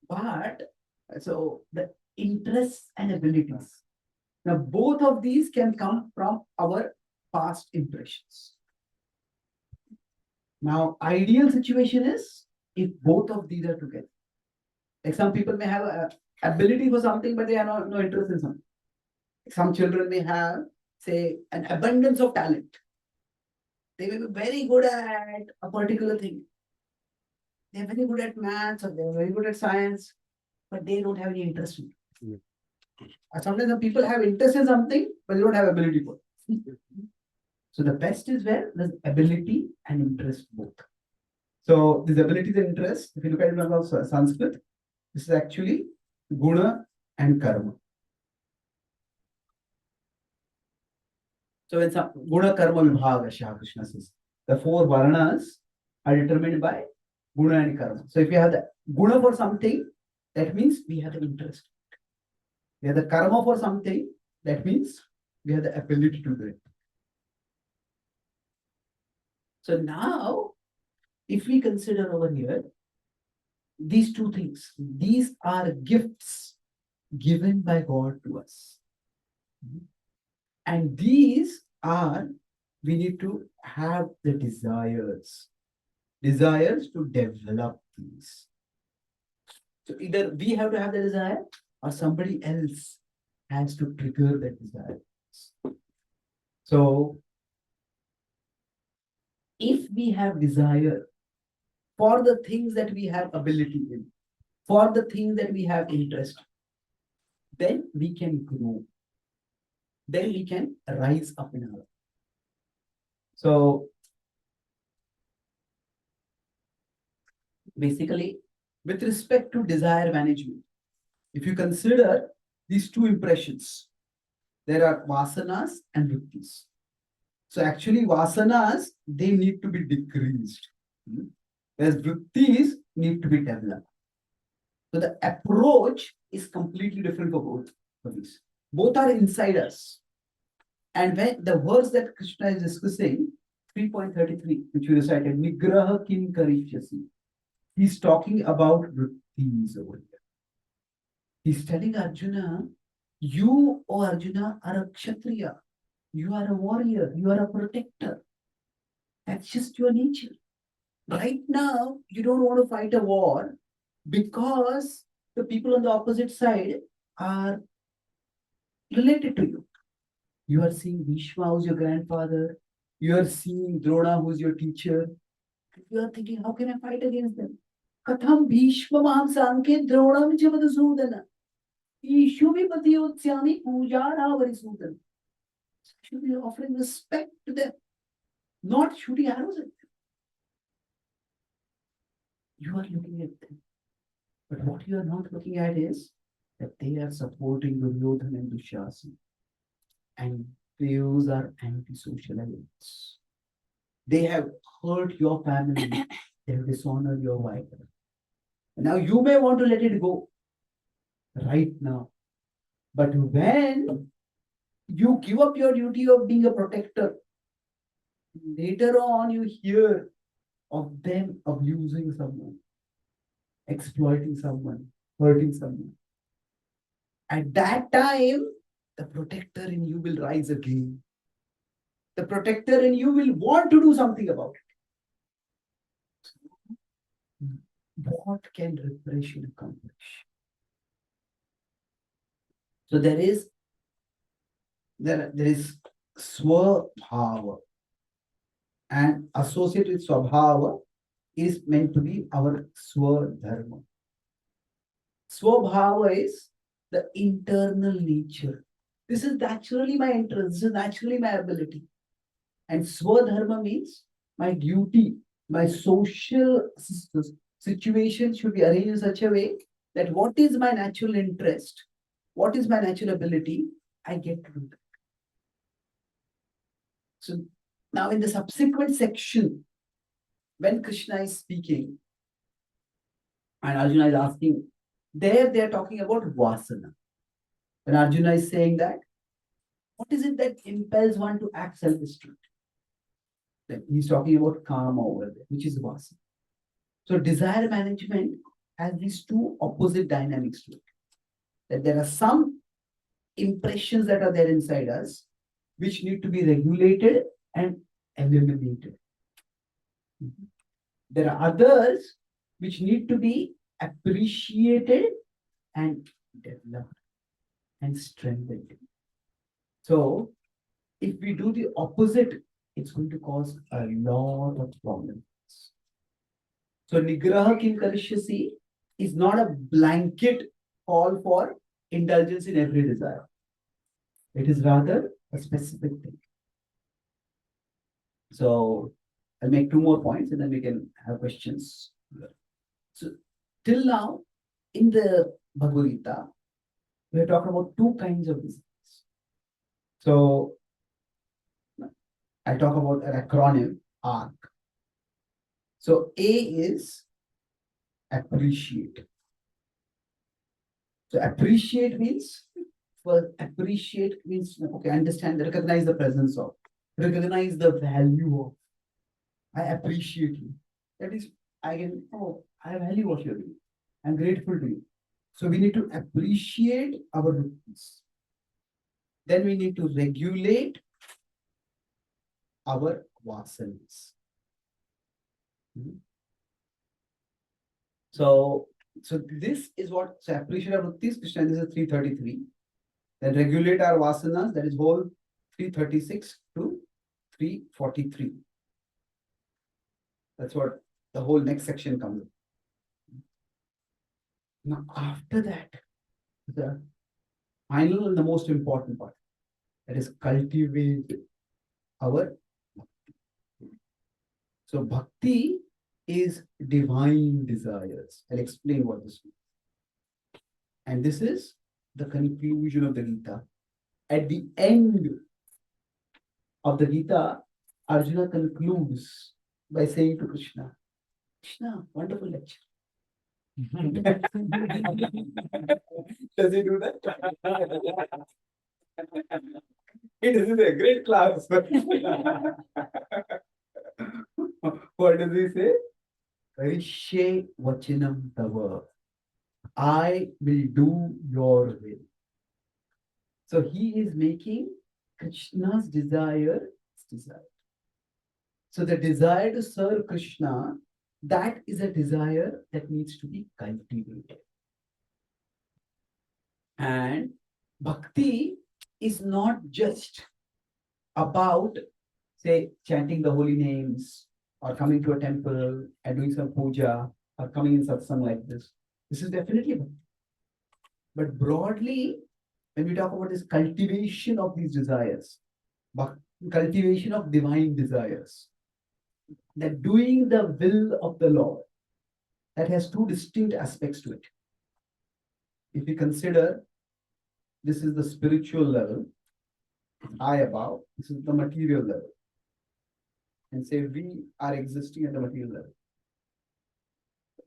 But so the interests and abilities. Now both of these can come from our past impressions. Now ideal situation is if both of these are together. Like some people may have a ability for something, but they have no interest in something. Some children may have, say, an abundance of talent. They may be very good at a particular thing. They're very good at maths or they're very good at science, but they don't have any interest in it. Or sometimes some people have interest in something, but they don't have ability for it. So the best is where there's ability and interest both. So these abilities and interests, if you look at it in Sanskrit, this is actually guna and karma. So when some guna karma vibhaga, Shah Krishna says, the four varnas are determined by guna and karma. So if you have the guna for something, that means we have the interest. We have the karma for something, that means we have the ability to do it. So now, if we consider over here, these two things, these are gifts given by God to us. And these are, we need to have the desires to develop these. So either we have to have the desire or somebody else has to trigger that desire. So if we have desire for the things that we have ability in, for the things that we have interest, then we can grow. Then we can rise up in our life. So basically, with respect to desire management, if you consider these two impressions, there are vasanas and vrittis. So actually, vasanas, they need to be decreased, whereas vrittis need to be developed. So the approach is completely different for both of these. Both are inside us. And when the verse that Krishna is discussing, 3.33, which we recited, Nigraha Kim Karishyasi, he's talking about vrittis over here. He's telling Arjuna, you, O Arjuna, are a Kshatriya. You are a warrior. You are a protector. That's just your nature. Right now, you don't want to fight a war because the people on the opposite side are related to you. You are seeing Bhishma, who's your grandfather. You are seeing Drona, who's your teacher. You are thinking, how can I fight against them? Katham Bhishma Maham Sanke Dronam Chavadasudana. Ishubhipati Utsyami Pujara Varisudana. Should be offering respect to them, not shooting arrows at them. You are looking at them. But what you are not looking at is that they are supporting Duryodhana and Dushasana. And those are antisocial elements. They have hurt your family. They have dishonored your wife. Now you may want to let it go right now. But when you give up your duty of being a protector, later on you hear of them abusing someone, exploiting someone, hurting someone. At that time, the protector in you will rise again. The protector in you will want to do something about it. What can repression accomplish? So there is swabhava, and associated with swabhava is meant to be our swadharma. Swabhava is the internal nature. This is naturally my interest, this is naturally my ability. And swadharma means my duty, my social situation should be arranged in such a way that what is my natural interest, what is my natural ability, I get to do that. So now in the subsequent section, when Krishna is speaking and Arjuna is asking, there they are talking about vasana. When Arjuna is saying that, what is it that impels one to act self-destruct? Then he's talking about karma over there, which is vasana. So desire management has these two opposite dynamics to it. That there are some impressions that are there inside us, which need to be regulated and eliminated. There are others which need to be appreciated and developed and strengthened. So, if we do the opposite, it's going to cause a lot of problems. So, Nigraha Kim Karishyasi is not a blanket call for indulgence in every desire. It is rather a specific thing. So, I'll make two more points and then we can have questions. So, till now, in the Bhagavad Gita, we are talking about two kinds of desires. So, I'll talk about an acronym, ARC. So, A is appreciate. So, appreciate means, okay, understand, recognize the presence of, recognize the value of. I appreciate you. That is, I value what you're doing. I'm grateful to you. So we need to appreciate our routines. Then we need to regulate our vasanas. So this is what, so appreciate our routines, Krishna, this is 333. Then regulate our vasanas, that is whole 336 to 343. That's what the whole next section comes. Now, after that, the final and the most important part, that is cultivate our bhakti. So bhakti is divine desires. I'll explain what this means. And this is the conclusion of the Gita. At the end of the Gita, Arjuna concludes by saying to Krishna, Krishna, wonderful lecture. Does he do that? It is a great class. What does he say? Karishe vachanam tava. I will do your will. So he is making Krishna's desire his desire. So the desire to serve Krishna, that is a desire that needs to be cultivated. And bhakti is not just about, say, chanting the holy names or coming to a temple and doing some puja or coming in satsang like this. This is definitely bhakti. But broadly, when we talk about this cultivation of these desires, cultivation of divine desires, that doing the will of the Lord, that has two distinct aspects to it. If we consider this is the spiritual level, I above, this is the material level, and say we are existing at the material level.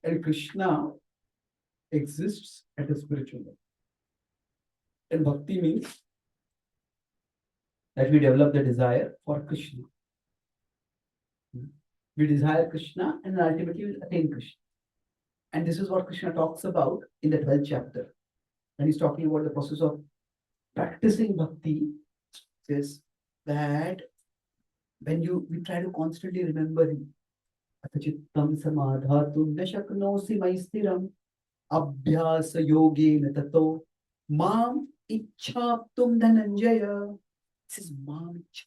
And Krishna exists at the spiritual level. And bhakti means that we develop the desire for Krishna. We desire Krishna and ultimately we will attain Krishna. And this is what Krishna talks about in the 12th chapter. When he's talking about the process of practicing bhakti, says that when we try to constantly remember him, Atachittam samadhatum nashaknosi maistiram abhyasa yogena tato mam ichhaptum dhananjaya. This is mam ichha.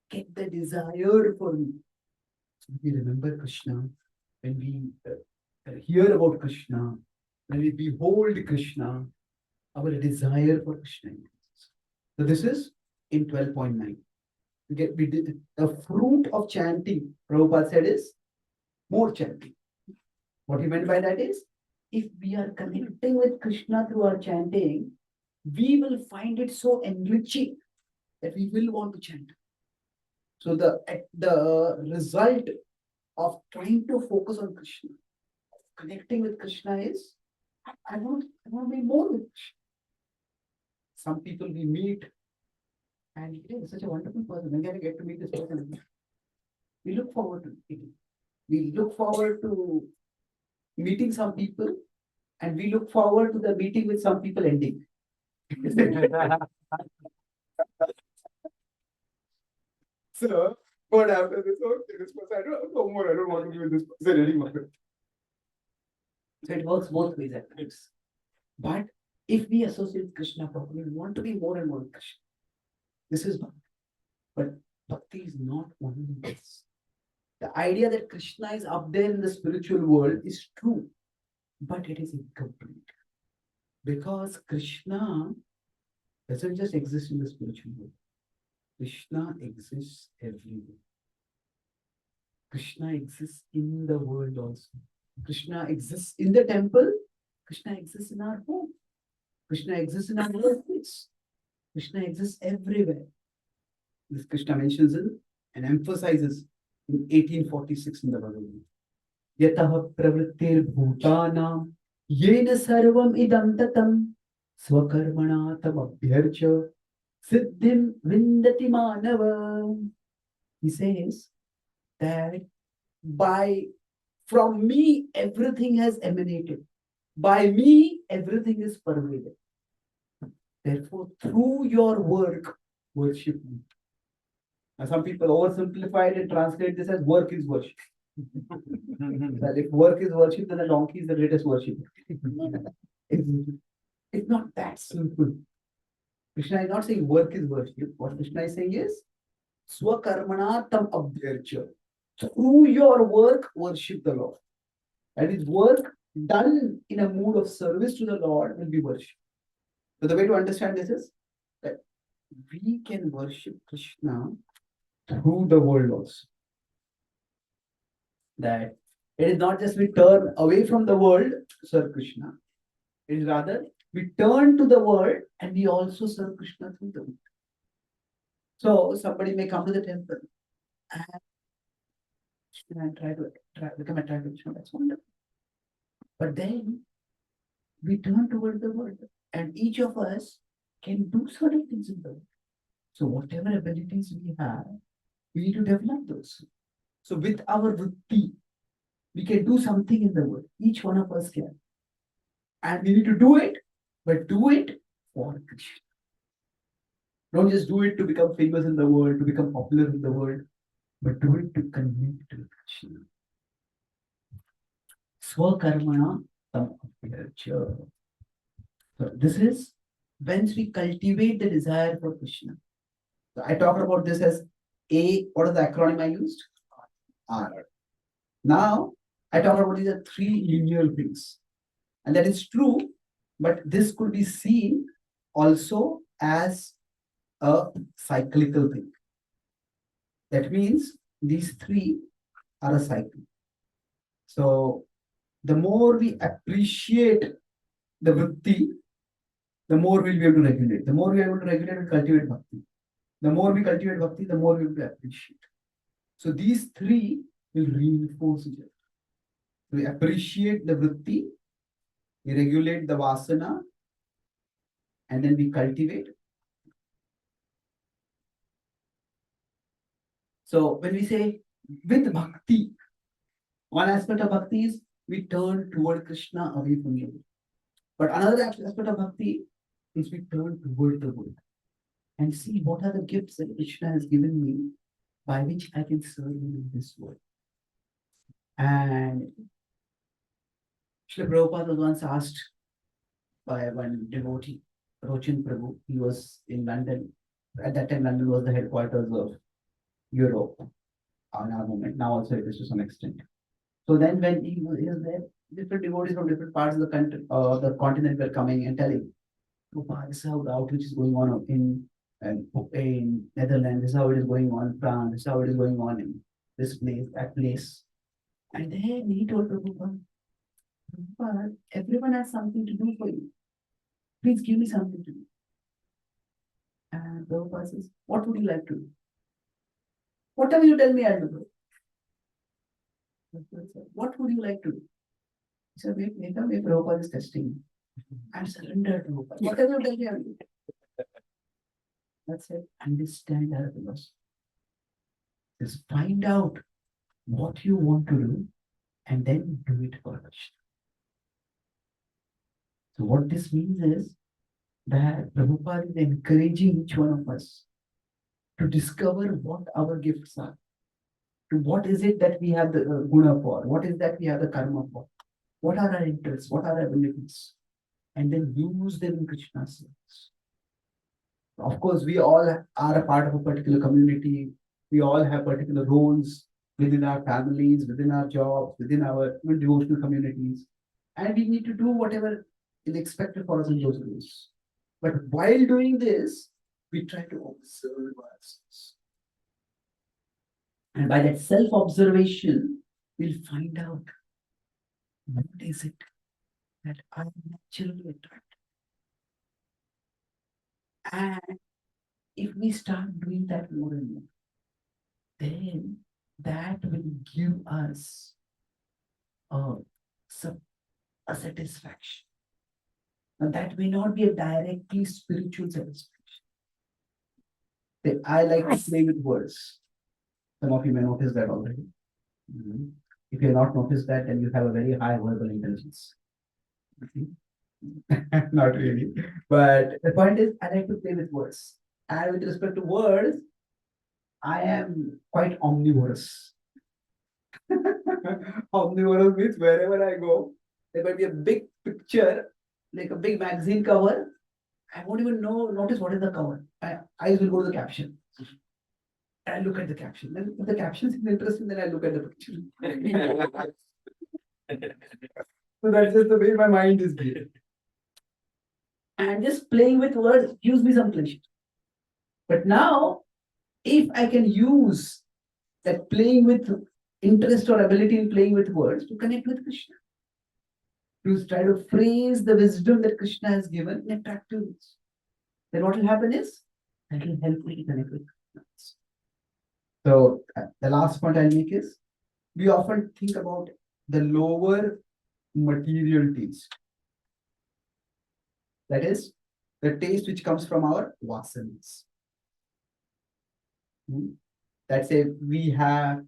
Get the desire for me. So we remember Krishna, when we hear about Krishna, when we behold Krishna, our desire for Krishna increases. So this is in 12.9. We did the fruit of chanting, Prabhupada said, is more chanting. What he meant by that is, if we are connecting with Krishna through our chanting, we will find it so enriching that we will want to chant. So the result of trying to focus on Krishna, connecting with Krishna is, I want to be more with Krishna. Some people we meet and he's such a wonderful person. When I get to meet this person, we look forward to meeting. We look forward to meeting some people, and we look forward to the meeting with some people ending. So, what after this? Okay, this person, I don't more. I don't want to be with this person anymore. So it works both ways at times. But if we associate with Krishna properly, we want to be more and more with Krishna. This is bhakti. But bhakti is not only this. The idea that Krishna is up there in the spiritual world is true, but it is incomplete. Because Krishna doesn't just exist in the spiritual world. Krishna exists everywhere. Krishna exists in the world also. Krishna exists in the temple. Krishna exists in our home. Krishna exists in our workplace. Krishna exists everywhere. This Krishna mentions it and emphasizes in 1846 in the Bhagavad Gita. Yataha pravrittir bhutanam yena sarvam idam tatam swakarmana tam abhyarcha siddhim vindati manava. He says that from me everything has emanated. By me everything is pervaded. Therefore, through your work, worship me. Now, some people oversimplify it and translate this as work is worship. That if work is worship, then a donkey is the greatest worship. It's not that simple. Krishna is not saying work is worship. What Krishna is saying is Swakarmana tam abhyarcha. through your work, worship the Lord. And his work done in a mood of service to the Lord will be worship. So the way to understand this is that we can worship Krishna through the world also. That it is not just we turn away from the world to serve Krishna. It is rather we turn to the world and we also serve Krishna through the world. So somebody may come to the temple and try become attracted to Krishna. That's wonderful. But then we turn toward the world, and each of us can do certain things in the world. So whatever abilities we have, we need to develop those. So with our vritti, we can do something in the world. Each one of us can. And we need to do it, but do it for Krishna. Don't just do it to become famous in the world, to become popular in the world, but do it to connect to Krishna. Swakarmana tam apyarcha. So this is once we cultivate the desire for Krishna. So I talked about this as A. What is the acronym I used? R. Now I talked about these are three linear things, and that is true. But this could be seen also as a cyclical thing. That means these three are a cycle. So the more we appreciate the vritti, the more we'll be able to regulate. The more we are able to regulate and cultivate bhakti. The more we cultivate bhakti, the more we will appreciate. So these three will reinforce each other. We appreciate the vritti, we regulate the vasana, and then we cultivate. So when we say with bhakti, one aspect of bhakti is we turn toward Krishna away from you. But another aspect of bhakti is we turn toward the world and see what are the gifts that Krishna has given me by which I can serve him in this world. And Srila Prabhupada was once asked by one devotee, Rochin Prabhu. He was in London. At that time, London was the headquarters of Europe on our moment. Now also it is to some extent. So then when he was there, different devotees from different parts of the country, the continent were coming and telling, Prabhupada, this is how the outreach is going on in Netherlands, this is how it is going on in France, this is how it is going on in this place, that place. And then he told Prabhupada, Prabhupada, everyone has something to do for you. Please give me something to do. And Prabhupada says, what would you like to do? Whatever you tell me, I'll do. What would you like to do? He said, wait, Prabhupada is testing me. I'm surrendered to Prabhupada. Whatever you tell me, I'll do. That's it. Understand our philosophy. Just find out what you want to do and then do it for Krishna. So what this means is that Prabhupada is encouraging each one of us to discover what our gifts are. To what is it that we have the guna for? What is that we have the karma for? What are our interests? What are our abilities? And then use them in Krishna's service. Of course, we all are a part of a particular community. We all have particular roles within our families, within our jobs, within our devotional communities. And we need to do whatever is expected for us in those roles. But while doing this, we try to observe ourselves. And by that self-observation, we'll find out what is it that I'm naturally attracted. And if we start doing that more and more, then that will give us a satisfaction. Now that may not be a directly spiritual satisfaction. I like to play with words. Some of you may notice that already. If you have not noticed that, then you have a very high verbal intelligence. Not really. But the point is, I like to play with words. And with respect to words, I am quite omnivorous. Omnivorous means wherever I go, there might be a big picture, like a big magazine cover. I won't even notice what is the cover. My eyes will go to the caption. I look at the caption. Then if the caption is interesting, then I look at the picture. So that's just the way my mind is geared. And just playing with words gives me some pleasure. But now, if I can use that playing with interest or ability in playing with words to connect with Krishna, to try to phrase the wisdom that Krishna has given in attractive ways, then what will happen is that will help me to connect with Krishna. So the last point I'll make is we often think about the lower material taste. That is the taste which comes from our vasanas. That's if we have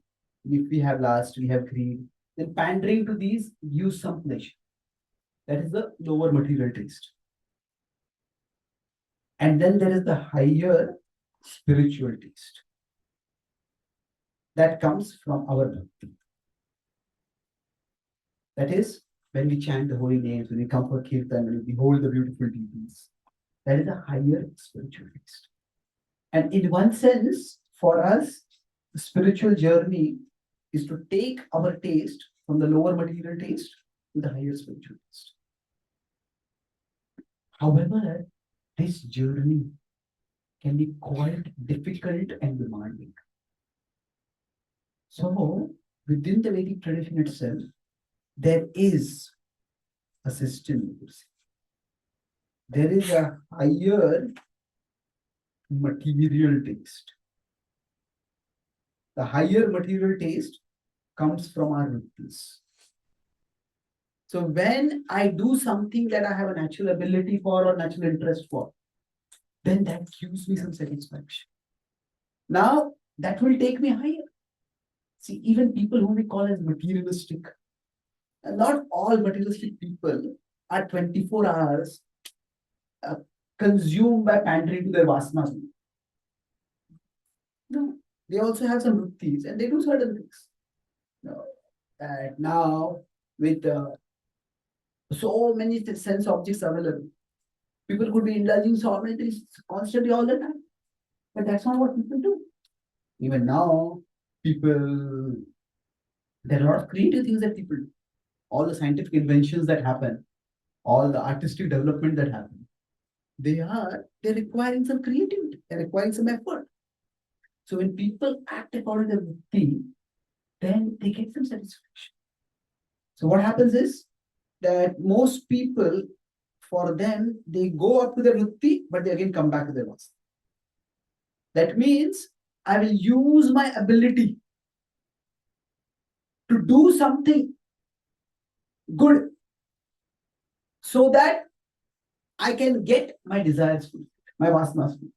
lust, we have greed, then pandering to these gives some pleasure. That is the lower material taste. And then there is the higher spiritual taste that comes from our bhakti. That is when we chant the holy names, when we come for kirtan, when we behold the beautiful deities. That is a higher spiritual taste. And in one sense, for us, the spiritual journey is to take our taste from the lower material taste to the higher spiritual taste. However, this journey can be quite difficult and demanding. So, within the Vedic tradition itself, there is a system. There is a higher material taste. The higher material taste comes from our rituals. So when I do something that I have a natural ability for or natural interest for, then that gives me some satisfaction. Now that will take me higher. See, even people whom we call as materialistic, and not all materialistic people are 24 hours consumed by pandering to their vasanas. No, they also have some vrittis and they do certain things. No, that now with so many sense objects available, people could be indulging so many things constantly all the time. But that's not what people do. Even now, people, there are a lot of creative things that people do. All the scientific inventions that happen, all the artistic development that happen, they're requiring some creativity, they're requiring some effort. So when people act according to the theme, then they get some satisfaction. So what happens is that most people, for them, they go up to their vritti, but they again come back to their vasa. That means I will use my ability to do something good so that I can get my desires fulfilled, my vasanas fulfilled.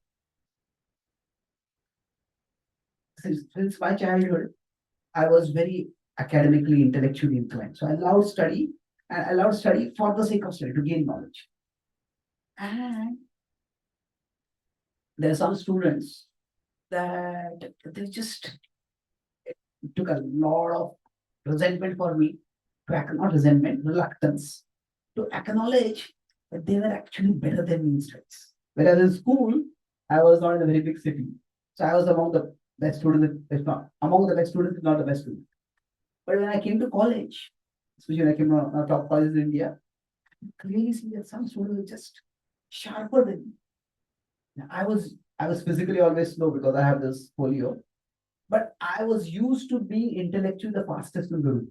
Since my childhood, I was very academically, intellectually inclined. So I loved study, and I loved study for the sake of study, to gain knowledge. And there are some students that they just took a lot of resentment for me, not resentment, reluctance, to acknowledge that they were actually better than me in studies. Whereas in school, I was not in a very big city. So I was among the best students, if not among the best students, if not the best student. But when I came to college, especially when I came to top colleges in India, I clearly see that some students are just sharper than me. Now, I was physically always slow because I have this polio, but I was used to being intellectually the fastest in the room.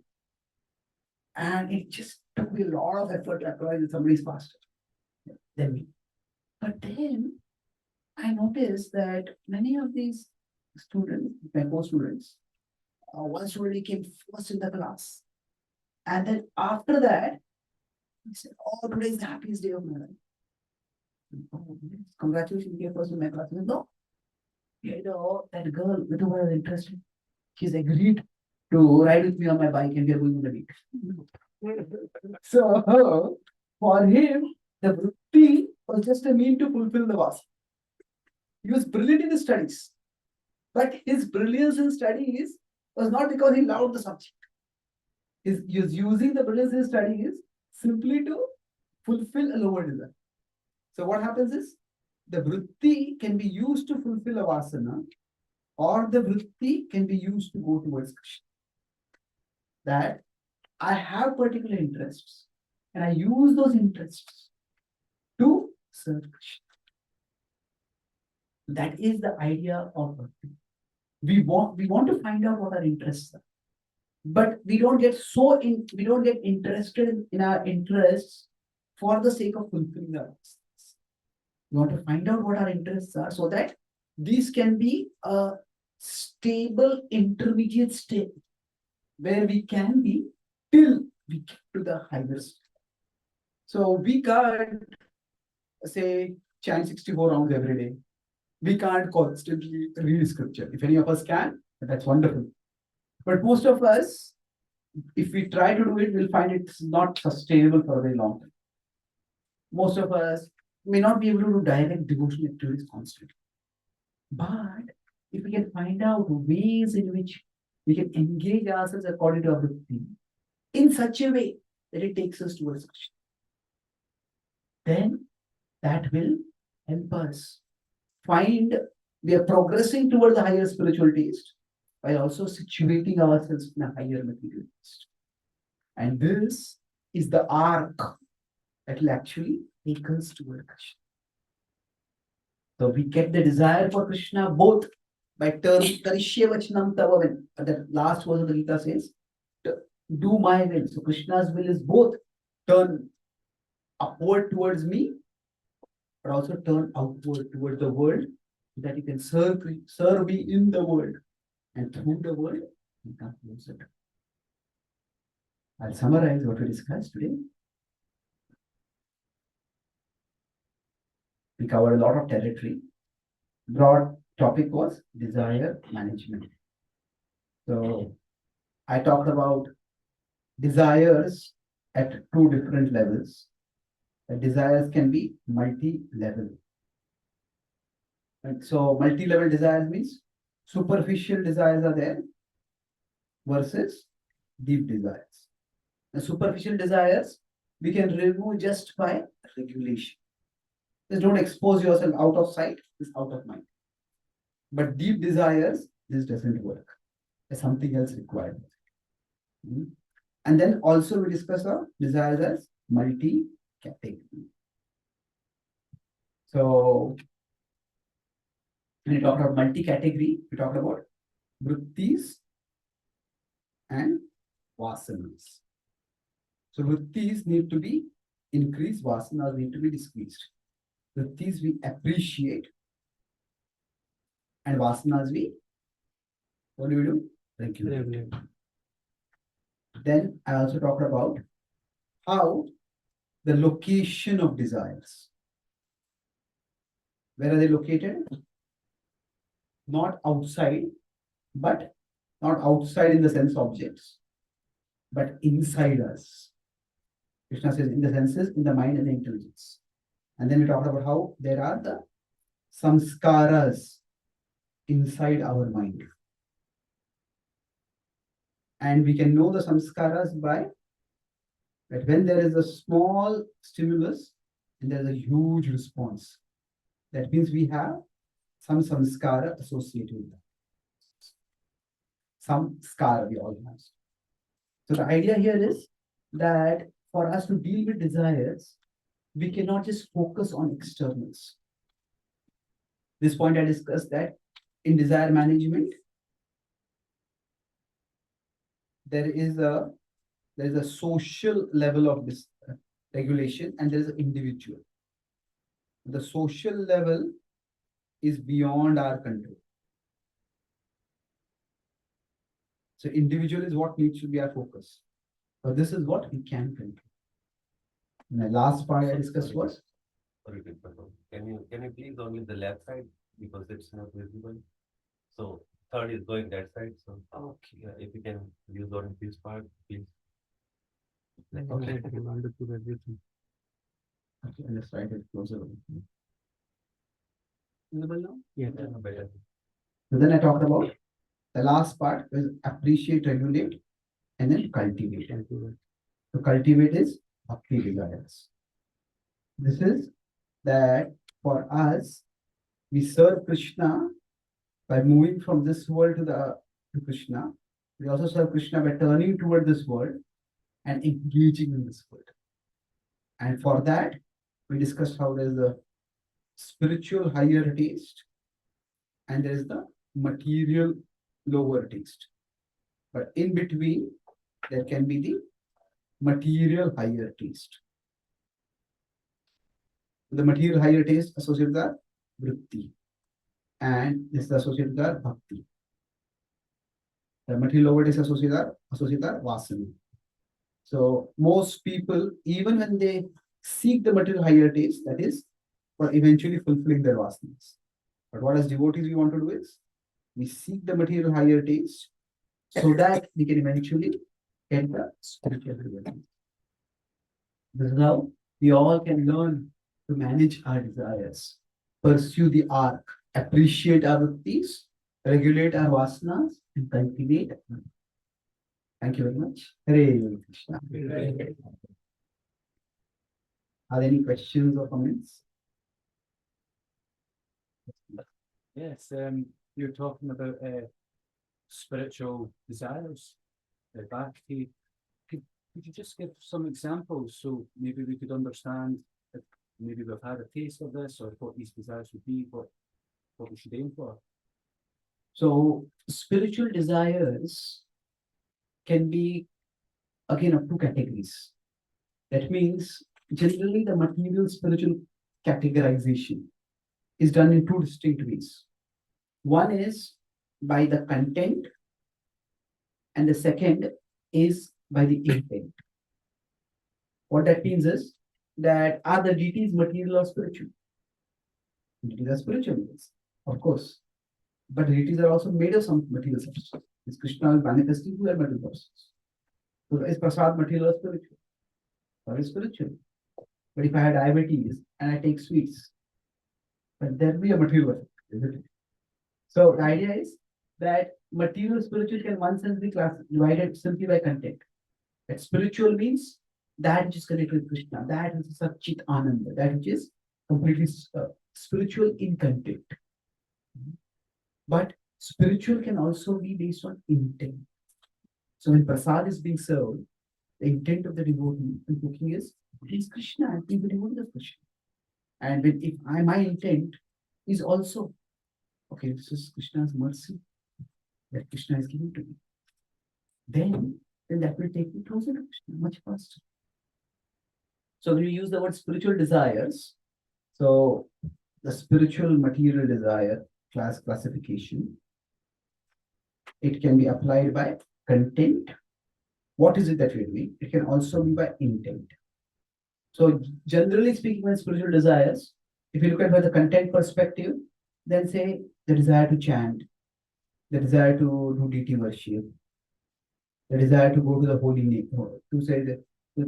And it just took me a lot of effort to acknowledge that somebody's faster than me. But then I noticed that many of these students, my co-students, one student came first in the class. And then after that, he said, "Oh, today is the happiest day of my life." Oh, congratulations, you came first in my class. No, that girl with whom I was interested, she's agreed to ride with me on my bike and we are going on a date. So for him, the vritti was just a mean to fulfill the vasa. He was brilliant in his studies, but his brilliance in studies was not because he loved the subject. He was using the brilliance in his studies simply to fulfill a lower desire. So what happens is the vritti can be used to fulfill a vasana, or the vritti can be used to go towards Krishna. That I have particular interests and I use those interests to serve Krishna. That is the idea of bhakti. We want to find out what our interests are. But we don't get interested in our interests for the sake of fulfilling our interests. We want to find out what our interests are so that these can be a stable intermediate state where we can be till we get to the higher state. So we can't say chant 64 rounds every day. We can't constantly read scripture. If any of us can, that's wonderful. But most of us, if we try to do it, we'll find it's not sustainable for a very long time. Most of us may not be able to do direct devotional activities constantly. But if we can find out ways in which we can engage ourselves according to our bhakti in such a way that it takes us towards Krishna, then that will help us find we are progressing toward the higher spiritual taste by also situating ourselves in a higher material taste. And this is the arc that will actually take us toward Krishna. So we get the desire for Krishna both by turning Karishya Vachanam Tava, when the last verse of the Gita says, do my will. So Krishna's will is both turn upward towards me, but also turn outward towards the world, so that you can serve me in the world. And through the world, you can close it. I'll summarize what we discussed today. We covered a lot of territory. Broad topic was desire management. So I talked about desires at two different levels. The desires can be multi-level. And so multi-level desires means superficial desires are there versus deep desires. The superficial desires we can remove just by regulation. Just don't expose yourself out of sight, it's out of mind. But deep desires, this doesn't work. There's something else required. And then also we discuss our desires as multi-category. So when we talk about multi-category, we talk about vrittis and vasanas. So vrittis need to be increased, vasanas need to be decreased. Vrittis we appreciate, and vasanas we, what do? Regulate. Then I also talked about how the location of desires. Where are they located? Not outside, but not outside in the sense objects, but inside us. Krishna says in the senses, in the mind and the intelligence. And then we talked about how there are the samskaras inside our mind. And we can know the samskaras by that when there is a small stimulus and there is a huge response. That means we have some samskara associated with that. Some skara we all have. So the idea here is that for us to deal with desires, we cannot just focus on externals. This point I discussed that in desire management, there is a social level of this regulation and there is an individual. The social level is beyond our control. So individual is what needs to be our focus. But this is what we can control. And the last part I discussed was, Sorry, Prabhu. Can you please only the left side because it's not visible? So third is going that side. So okay, yeah, if you can use only this part, please. Okay. Understood everything. okay, and just write it closer. Visible now? Yeah. Better. So then I talked about the last part is appreciate, regulate, and then cultivate. So cultivate is bhakti desires. This is that for us, we serve Krishna By moving from this world to Krishna, we also serve Krishna by turning toward this world and engaging in this world. And for that, we discussed how there is the spiritual higher taste and there is the material lower taste. But in between, there can be the material higher taste. The material higher taste associated with vritti, and this is associated with bhakti. The material lower taste associated with vasana. So most people, even when they seek the material higher taste, that is for eventually fulfilling their vasanas. But what as devotees we want to do is we seek the material higher taste so that we can eventually get the spiritual reality. This is how we all can learn to manage our desires, pursue the arc, appreciate our bhaktis, regulate our vasanas, and cultivate. Thank you very much. Hare Krishna. Are there any questions or comments? Yes, you're talking about spiritual desires, bhakti. Could you just give some examples so maybe we could understand if maybe we've had a taste of this or what these desires would be, what we should aim for? So, spiritual desires can be again of two categories. That means generally the material spiritual categorization is done in two distinct ways. One is by the content, and the second is by the intent. What that means is that are the deities material or spiritual? Deities are spiritual, yes, of course. But deities are also made of some material substance. Is Krishna is manifesting through their material substance. So is Prasad material or spiritual? Or is spiritual? But if I have diabetes and I take sweets, but there will be a material effect, isn't it? So the idea is that material spiritual can one sense be divided simply by content. That spiritual means that which is connected with Krishna, that which is Satchit Ananda, that which is completely spiritual in content. But spiritual can also be based on intent. So when prasad is being served, the intent of the devotee in cooking is please Krishna and please the devotee of Krishna. And when if my intent is also okay, this is Krishna's mercy that Krishna is giving to me, then that will take me closer to Krishna much faster. So when we use the word spiritual desires, so the spiritual material desire classification, it can be applied by content. What is it that we're doing? It can also be by intent. So generally speaking, when spiritual desires, if you look at by the content perspective, then say the desire to chant, the desire to do deity worship, the desire to go to the holy to say the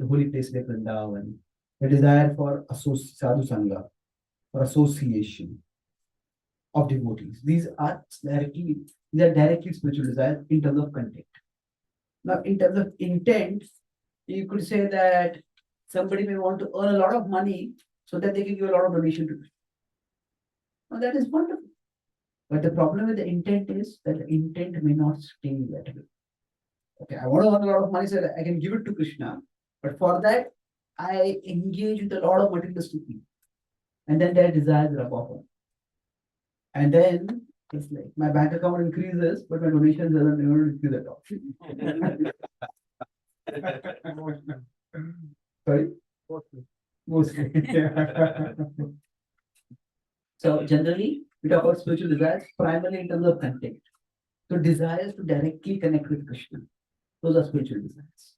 holy place like Vrindavan, the desire for sadhu sangha, for association of devotees. These are directly spiritual desires in terms of content. Now, in terms of intent, you could say that somebody may want to earn a lot of money so that they can give a lot of donation to you. Now, that is wonderful. But the problem with the intent is that the intent may not stay that way. Okay, I want to earn a lot of money so that I can give it to Krishna. But for that, I engage with a lot of materialistic people. And then their desires rub off. And then it's like my bank account increases, but my donations doesn't increase at all. Sorry? Mostly. So generally, we talk about spiritual desires primarily in terms of content. So desires to directly connect with Krishna. Those are spiritual desires.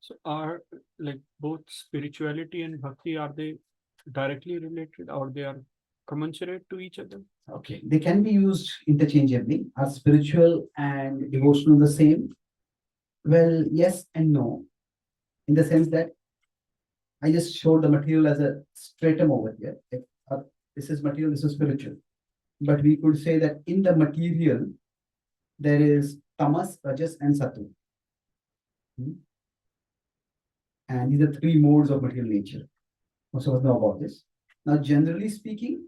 So are like both spirituality and bhakti, are they directly related or they are commensurate to each other? Okay, they can be used interchangeably. Are spiritual and devotional the same? Well, yes and no. In the sense that I just showed the material as a stratum over here. This is material, this is spiritual. But we could say that in the material, there is tamas, rajas, and sattva. And these are three modes of material nature. Most of us know about this. Now, generally speaking,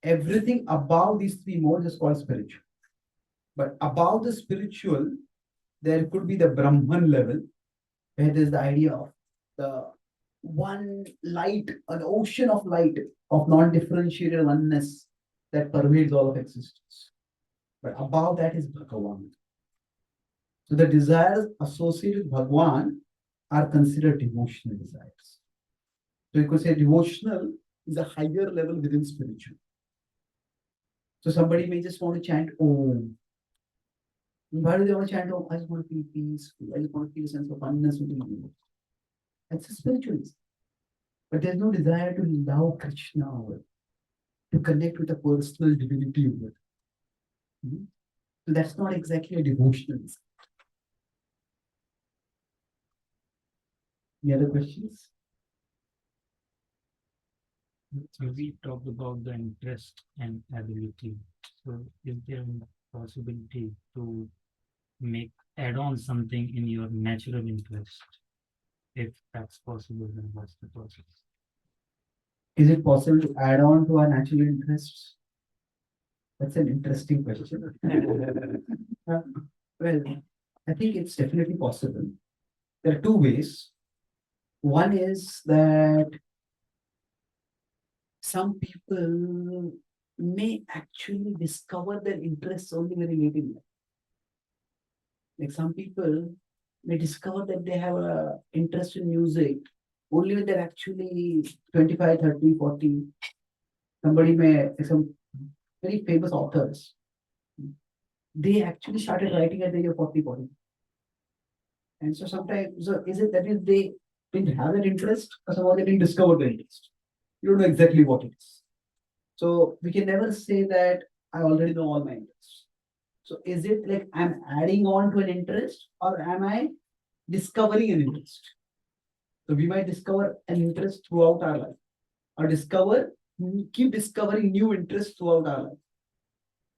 Everything above these three modes is called spiritual. But above the spiritual, there could be the Brahman level, where there's the idea of the one light, an ocean of light of non-differentiated oneness that pervades all of existence. But above that is Bhagavan. So the desires associated with Bhagwan are considered devotional desires. So you could say devotional is a higher level within spiritual. So somebody may just want to chant Om. Why do they want to chant Om? I just want to feel peaceful. I just want to feel a sense of oneness with the universe. That's a spiritualism. But there's no desire to love Krishna or to connect with a personal divinity over it. So that's not exactly a devotionalism. Any other questions? So we talked about the interest and ability. So is there a possibility to make add on something in your natural interest? If that's possible, then what's the process? Is it possible to add on to our natural interests? That's an interesting question. Well, I think it's definitely possible. There are two ways. One is that some people may actually discover their interests only very late in life. Like some people may discover that they have a interest in music only when they're actually 25, 30, 40. Somebody may, some very famous authors, they actually started writing at the age of 40, 40. And so sometimes, so is it that is they didn't have that interest, or somehow they didn't discover the interest? You don't know exactly what it is. So we can never say that I already know all my interests. So is it like I'm adding on to an interest, or am I discovering an interest? So we might discover an interest throughout our life, or keep discovering new interests throughout our life.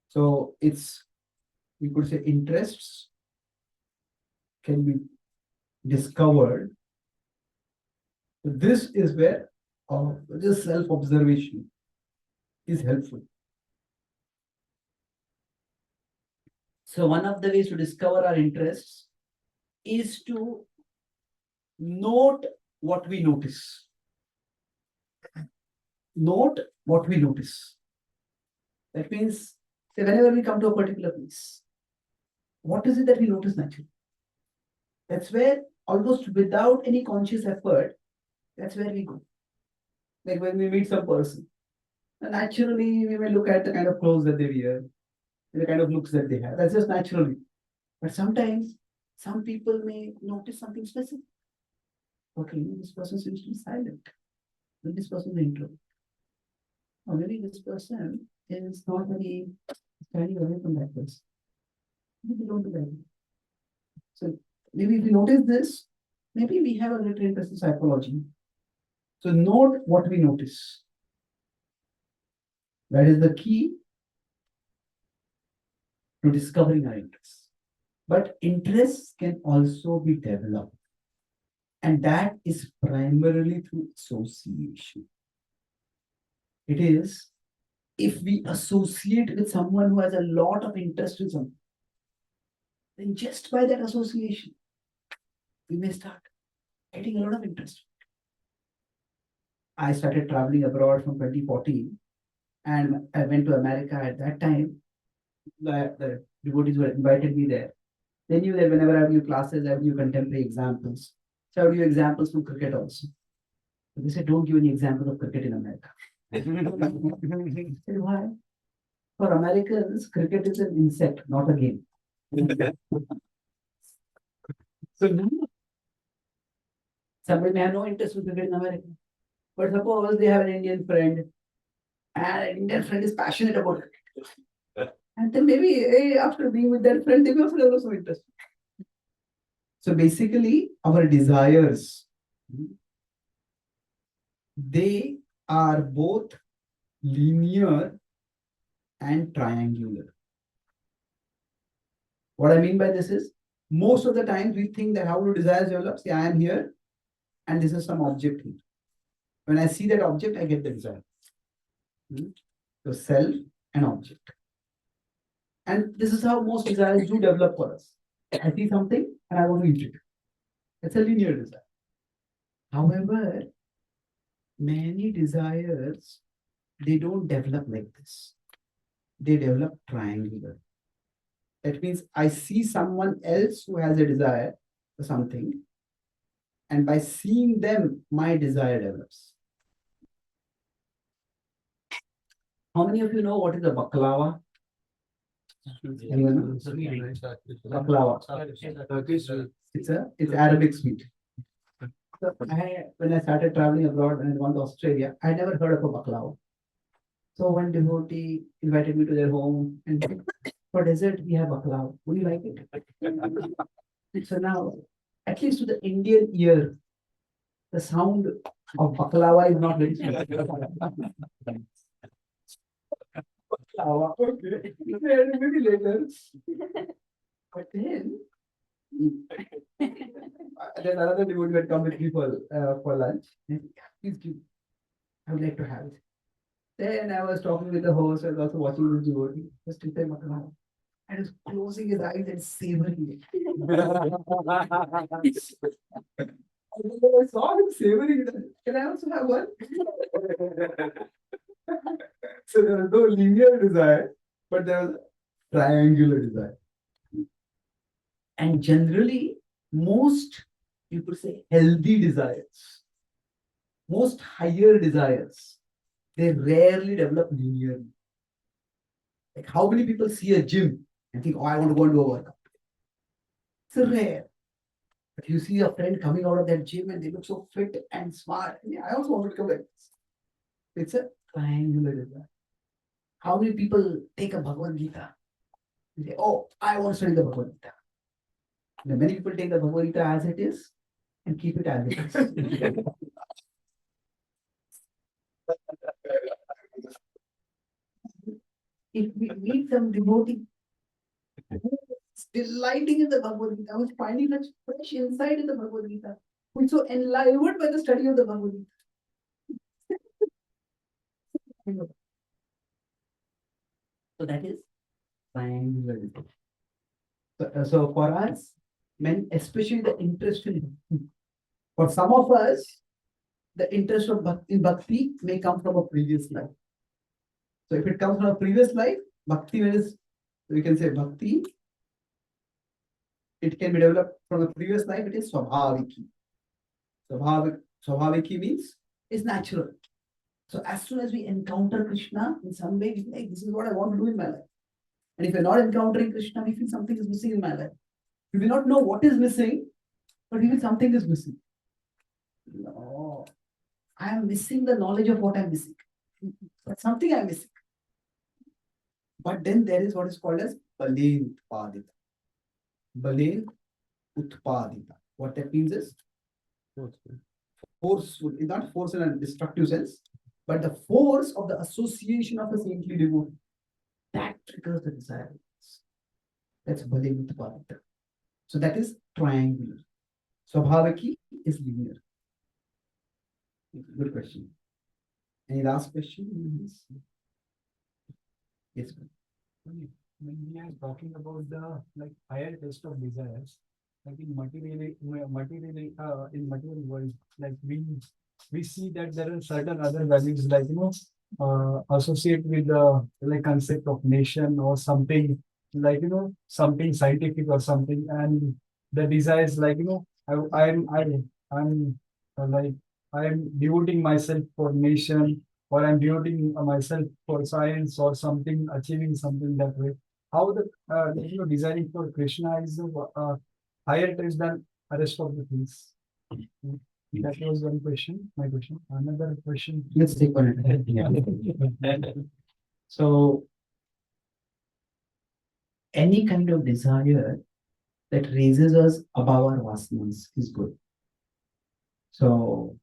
So it's, we could say, interests can be discovered. This is where this self-observation is helpful. So one of the ways to discover our interests is to note what we notice. Note what we notice. That means, say, whenever we come to a particular place, what is it that we notice naturally? That's where, almost without any conscious effort, that's where we go. Like when we meet some person, and naturally we may look at the kind of clothes that they wear, the kind of looks that they have. That's just naturally. But sometimes some people may notice something specific. Okay, this person seems to be silent. Maybe this person is an introvert. Or maybe this person is not very standing away from that person. Maybe they don't do that. So maybe if you notice this, maybe we have a little interest in psychology. So note what we notice. That is the key to discovering our interests. But interests can also be developed. And that is primarily through association. It is if we associate with someone who has a lot of interest in something, then just by that association, we may start getting a lot of interest. I started traveling abroad from 2014 and I went to America at that time. The devotees were invited me there. They knew that whenever I have new classes, I have new contemporary examples. So I have new examples from cricket also. So they said, don't give any examples of cricket in America. I said, why? For Americans, cricket is an insect, not a game. So somebody may have no interest in cricket in America. But suppose they have an Indian friend, and an Indian friend is passionate about it. And then maybe after being with that friend, they may also develop some interest. So basically, our desires, they are both linear and triangular. What I mean by this is, most of the times we think that how do desires develop? Say, I am here, and this is some object here. When I see that object, I get the desire. So self and object. And this is how most desires do develop for us. I see something and I want to eat it. It's a linear desire. However, many desires, they don't develop like this. They develop triangular. That means I see someone else who has a desire for something, and by seeing them, my desire develops. How many of you know what is a baklava? Anyone know? Baklava. It's Arabic sweet. So when I started traveling abroad and I went to Australia, I never heard of a baklava. So one devotee invited me to their home, and for dessert we have baklava. Would you like it? So now, at least to the Indian ear, the sound of baklava is not very sweet. Baklava, okay. Maybe later. But then, there's another devotee that come with me for lunch. Please give. I would like to have it. Then I was talking with the host. I was also watching this devotee. Just took time baklava. And he was closing his eyes and savoring it. I saw him savoring it. Can I also have one? So there was no linear desire, but there was a triangular desire. And generally, most, you could say, healthy desires, most higher desires, they rarely develop linearly. Like how many people see a gym and think, oh, I want to go and do a workout? It's rare. But you see a friend coming out of that gym and they look so fit and smart. Yeah, I also want to become like this. It's a triangular desire. How many people take a Bhagavad Gita and say, oh, I want to study the Bhagavad Gita? Now, many people take the Bhagavad Gita as it is and keep it as it is. If we meet some devotee who is delighting in the Bhagavad Gita, who is finding such fresh insight in the Bhagavad Gita, who is so enlivened by the study of the Bhagavad Gita. So that is triangular desire. So for us, men, especially the interest in bhakti. For some of us, the interest in bhakti may come from a previous life. So if it comes from a previous life, bhakti is, we can say bhakti, it can be developed from a previous life, it is swabhaviki. Swabhaviki means it's natural. So as soon as we encounter Krishna, in some way, we think, hey, this is what I want to do in my life. And if we're not encountering Krishna, we feel something is missing in my life. We may not know what is missing, but we feel something is missing. No, I am missing the knowledge of what I'm missing. But something I'm missing. But then there is what is called as Balen Utpadita. Balen Utpadita. What that means is forceful, not force in a destructive sense, but the force of the association of a saintly devotee. That triggers the desire. That's Balen Utpadita. So that is triangular. Swabhaviki is linear. Good question. Any last question? Yes. When we are talking about the like higher test of desires, like in material world, like we see that there are certain other values like associate with the like concept of nation or something like something scientific or something, and the desires like I'm like I'm devoting myself for nation, or I'm devoting myself for science or something, achieving something that way. How the desiring for Krishna is higher taste than the rest of the things. That was one question. My question. Another question. Let's take one at a time. Yeah. So, any kind of desire that raises us above our vasanas is good. So,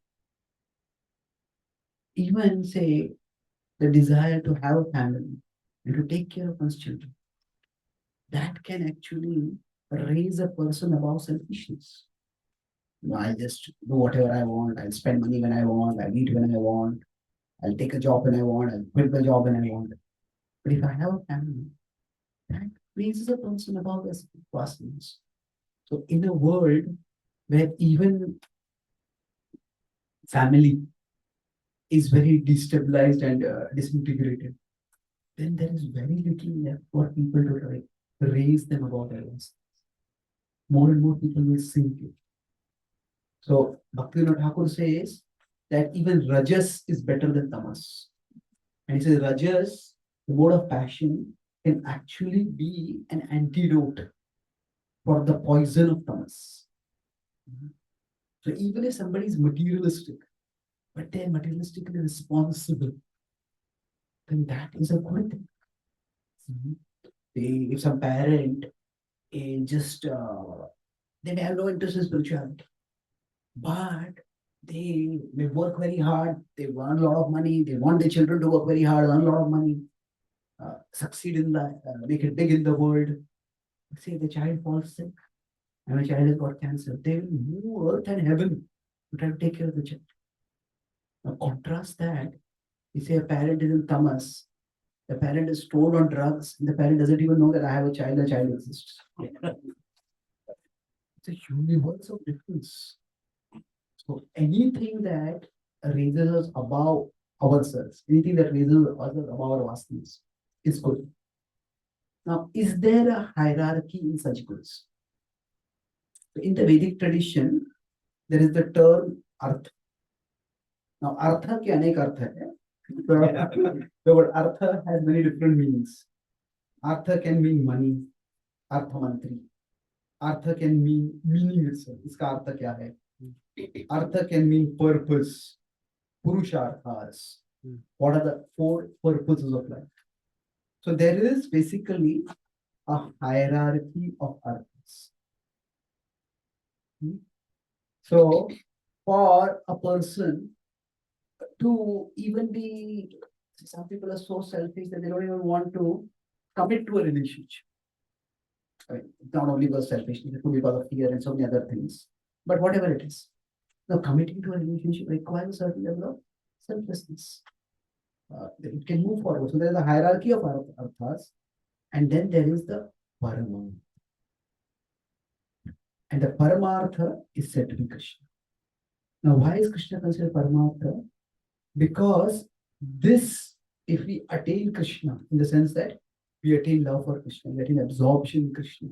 even say the desire to have a family and to take care of one's children, that can actually raise a person above selfishness. I just do whatever I want, I'll spend money when I want, I'll eat when I want. I'll take a job when I want, I'll quit the job when I want. But if I have a family, that raises a person above his vastness. So in a world where even family is very destabilized and disintegrated, then there is very little left for people to try raise them above their own. More and more people will sink it. So Bhaktivinoda Thakur says that even Rajas is better than Tamas. And he says Rajas, the mode of passion, can actually be an antidote for the poison of Tamas. So even if somebody is materialistic, but they're materialistically responsible, then that is a good thing. If some parent just they may have no interest in spirituality, but they work very hard, they earn a lot of money, they want their children to work very hard, earn a lot of money, succeed in the make it big in the world. Say the child falls sick and the child has got cancer, they will move earth and heaven to try to take care of the child. Now contrast that, you say a parent is in tamas, the parent is stored on drugs, and the parent doesn't even know that I have a child, the child exists. It's a universe of difference. So anything that raises us above ourselves, anything that raises us above our vasanas is good. Now, is there a hierarchy in such goods? In the Vedic tradition, there is the term artha. Now, artha ke anek artha hai. The word artha has many different meanings. Artha can mean money, artha mantri. Artha can mean meaning itself. Iska artha kya hai? Artha can mean purpose, purusharthas. What are the 4 purposes of life? So there is basically a hierarchy of arthas. So for a person to even be, some people are so selfish that they don't even want to commit to a relationship. I mean, not only because selfishness, it could be because of fear and so many other things. But whatever it is. Now, committing to a relationship requires a certain level of selflessness. It can move forward. So there is a hierarchy of arthas, and then there is the paramartha. And the paramartha is said to be Krishna. Now, why is Krishna considered paramartha? Because this, if we attain Krishna, in the sense that we attain love for Krishna, we attain absorption in Krishna,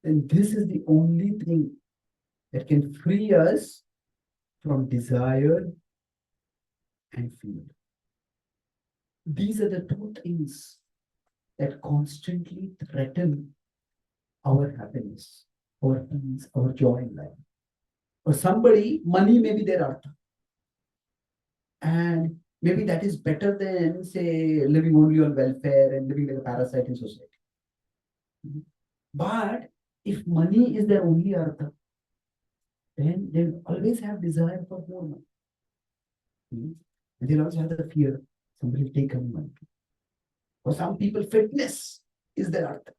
then this is the only thing that can free us from desire and fear. These are the 2 things that constantly threaten our happiness, our peace, our joy in life. For somebody, money may be their artha. And maybe that is better than, say, living only on welfare and living like a parasite in society. But if money is their only artha, then they'll always have desire for more money. And they'll also have the fear somebody will take away money. For some people, fitness is their artha.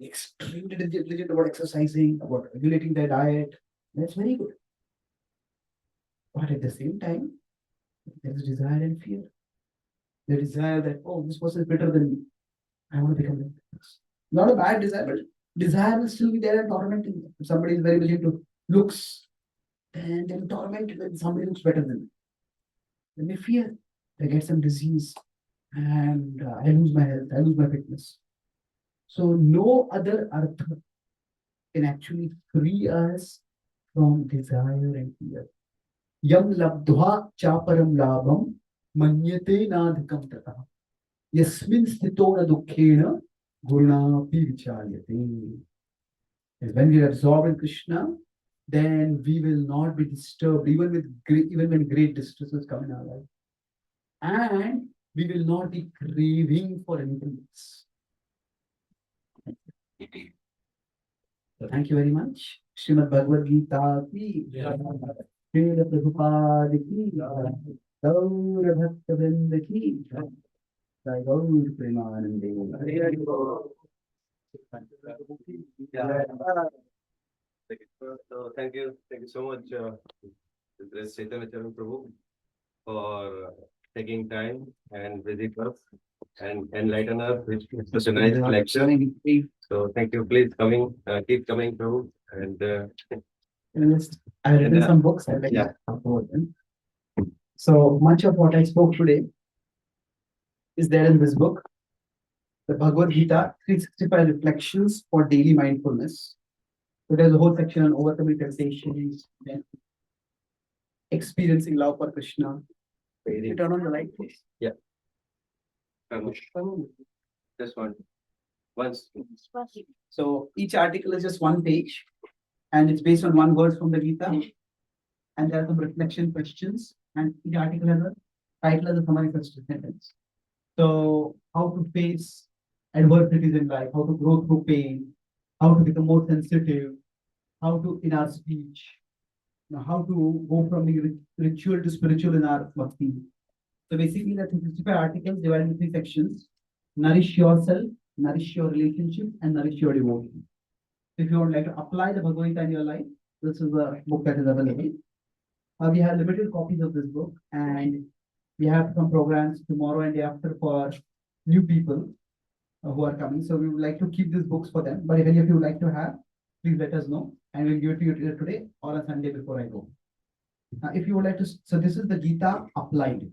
Extremely diligent about exercising, about regulating their diet. That's very good. But at the same time, there is desire and fear. The desire that, oh, this person is better than me. I want to become like this. Not a bad desire, but desire will still be there and tormenting them. If somebody is very much into looks, then they'll torment when somebody looks better than them. Then they fear. They get some disease and I lose my health, I lose my fitness. So no other artha can actually free us from desire and fear. Yam labdha chaparam labham manyate nadhikam tata. Yasmin sthito na dukkhena guruna pi vicharyate. And when we are absorbed in Krishna, then we will not be disturbed even when great distresses come in our life. And we will not be craving for anything else. So thank you very much. Srimad Bhagavad Gita ki Srila Prabhupada ki Gaur Bhakta Vrinda ki Jai Gaur Premanande. So thank you so much, Chaitanya Charan Prabhu. for taking time and visit us and enlighten us with such a nice lecture. So thank you. Please keep coming through and I've written And, some books. I'd like to yeah. talk about them. So much of what I spoke today is there in this book, the Bhagavad Gita, 365 Reflections for Daily Mindfulness. So there's a whole section on overcoming temptations, then experiencing love for Krishna. You turn on the light, please. just one. Once. So each article is just one page, and it's based on one verse from the Gita. And there are some reflection questions, and each article has a title as a summary sentence. So how to face adversities in life, how to grow through pain, how to become more sensitive, how to in our speech, how to go from the ritual to spiritual in our bhakti. So basically, the 365 articles divided into three sections: nourish yourself, nourish your relationship, and nourish your devotion. If you would like to apply the Bhagavad Gita in your life, this is the book that is available. We have limited copies of this book, and we have some programs tomorrow and day after for new people who are coming. So we would like to keep these books for them. But if any of you would like to have, please let us know, and we'll give it to you either today or on Sunday before I go. If you would like to, so this is the Gita applied.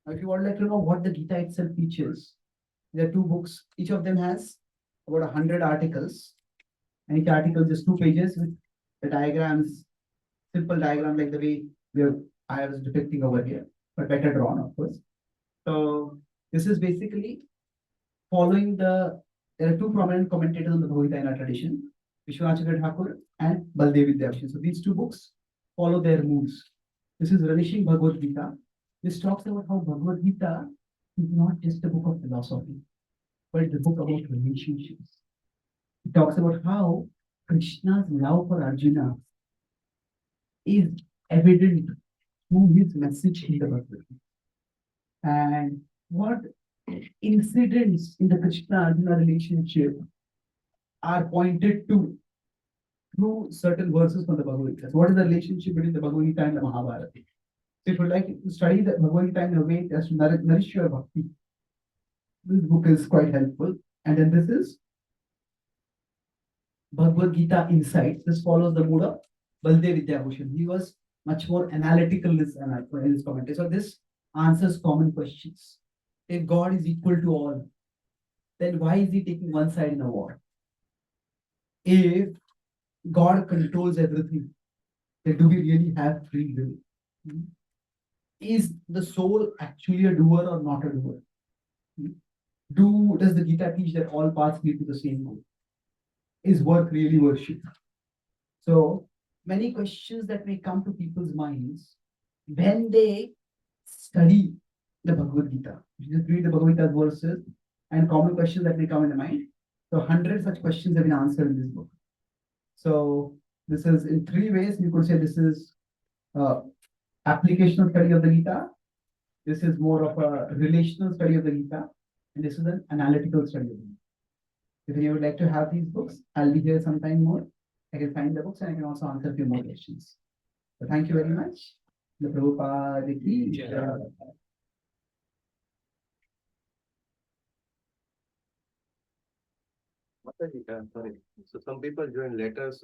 If you would like to know what the Gita itself teaches, there are two books. Each of them has about 100 articles, and each article is just 2 pages with the diagrams, simple diagram like the way I was depicting over here, but better drawn, of course. So this is basically following there are two prominent commentators on the Bhagavad Gita in our tradition, Vishwanath Thakur and Baldev Vidyabhushan. So these two books follow their moves. This is Relishing Bhagavad Gita. This talks about how Bhagavad Gita is not just a book of philosophy, but it's a book about relationships. It talks about how Krishna's love for Arjuna is evident through his message in the Bhagavad Gita. And what incidents in the Krishna-Arjuna relationship are pointed to through certain verses from the Bhagavad Gita. So what is the relationship between the Bhagavad Gita and the Mahabharata? So if you would like to study the Bhagavad Gita in a way that to nourish your bhakti, this book is quite helpful. And then this is Bhagavad Gita Insights. This follows the mood of Baldev Vidyabhushan. He was much more analytical in his commentary. So this answers common questions. If God is equal to all, then why is he taking one side in a war? If God controls everything, then do we really have free will? Is the soul actually a doer or not a doer? Does the Gita teach that all paths lead to the same goal? Is work really worship? So many questions that may come to people's minds when they study the Bhagavad Gita. You just read the Bhagavad Gita verses and common questions that may come in the mind. So 100 such questions have been answered in this book. So this is in 3 ways. You could say this is applicational study of the Gita. This is more of a relational study of the Gita, and this is an analytical study of the Gita. If you would like to have these books, I'll be here sometime more. I can find the books and I can also answer a few more questions. So thank you very much. The Prabhupada ki jai. Sorry. So some people join later. So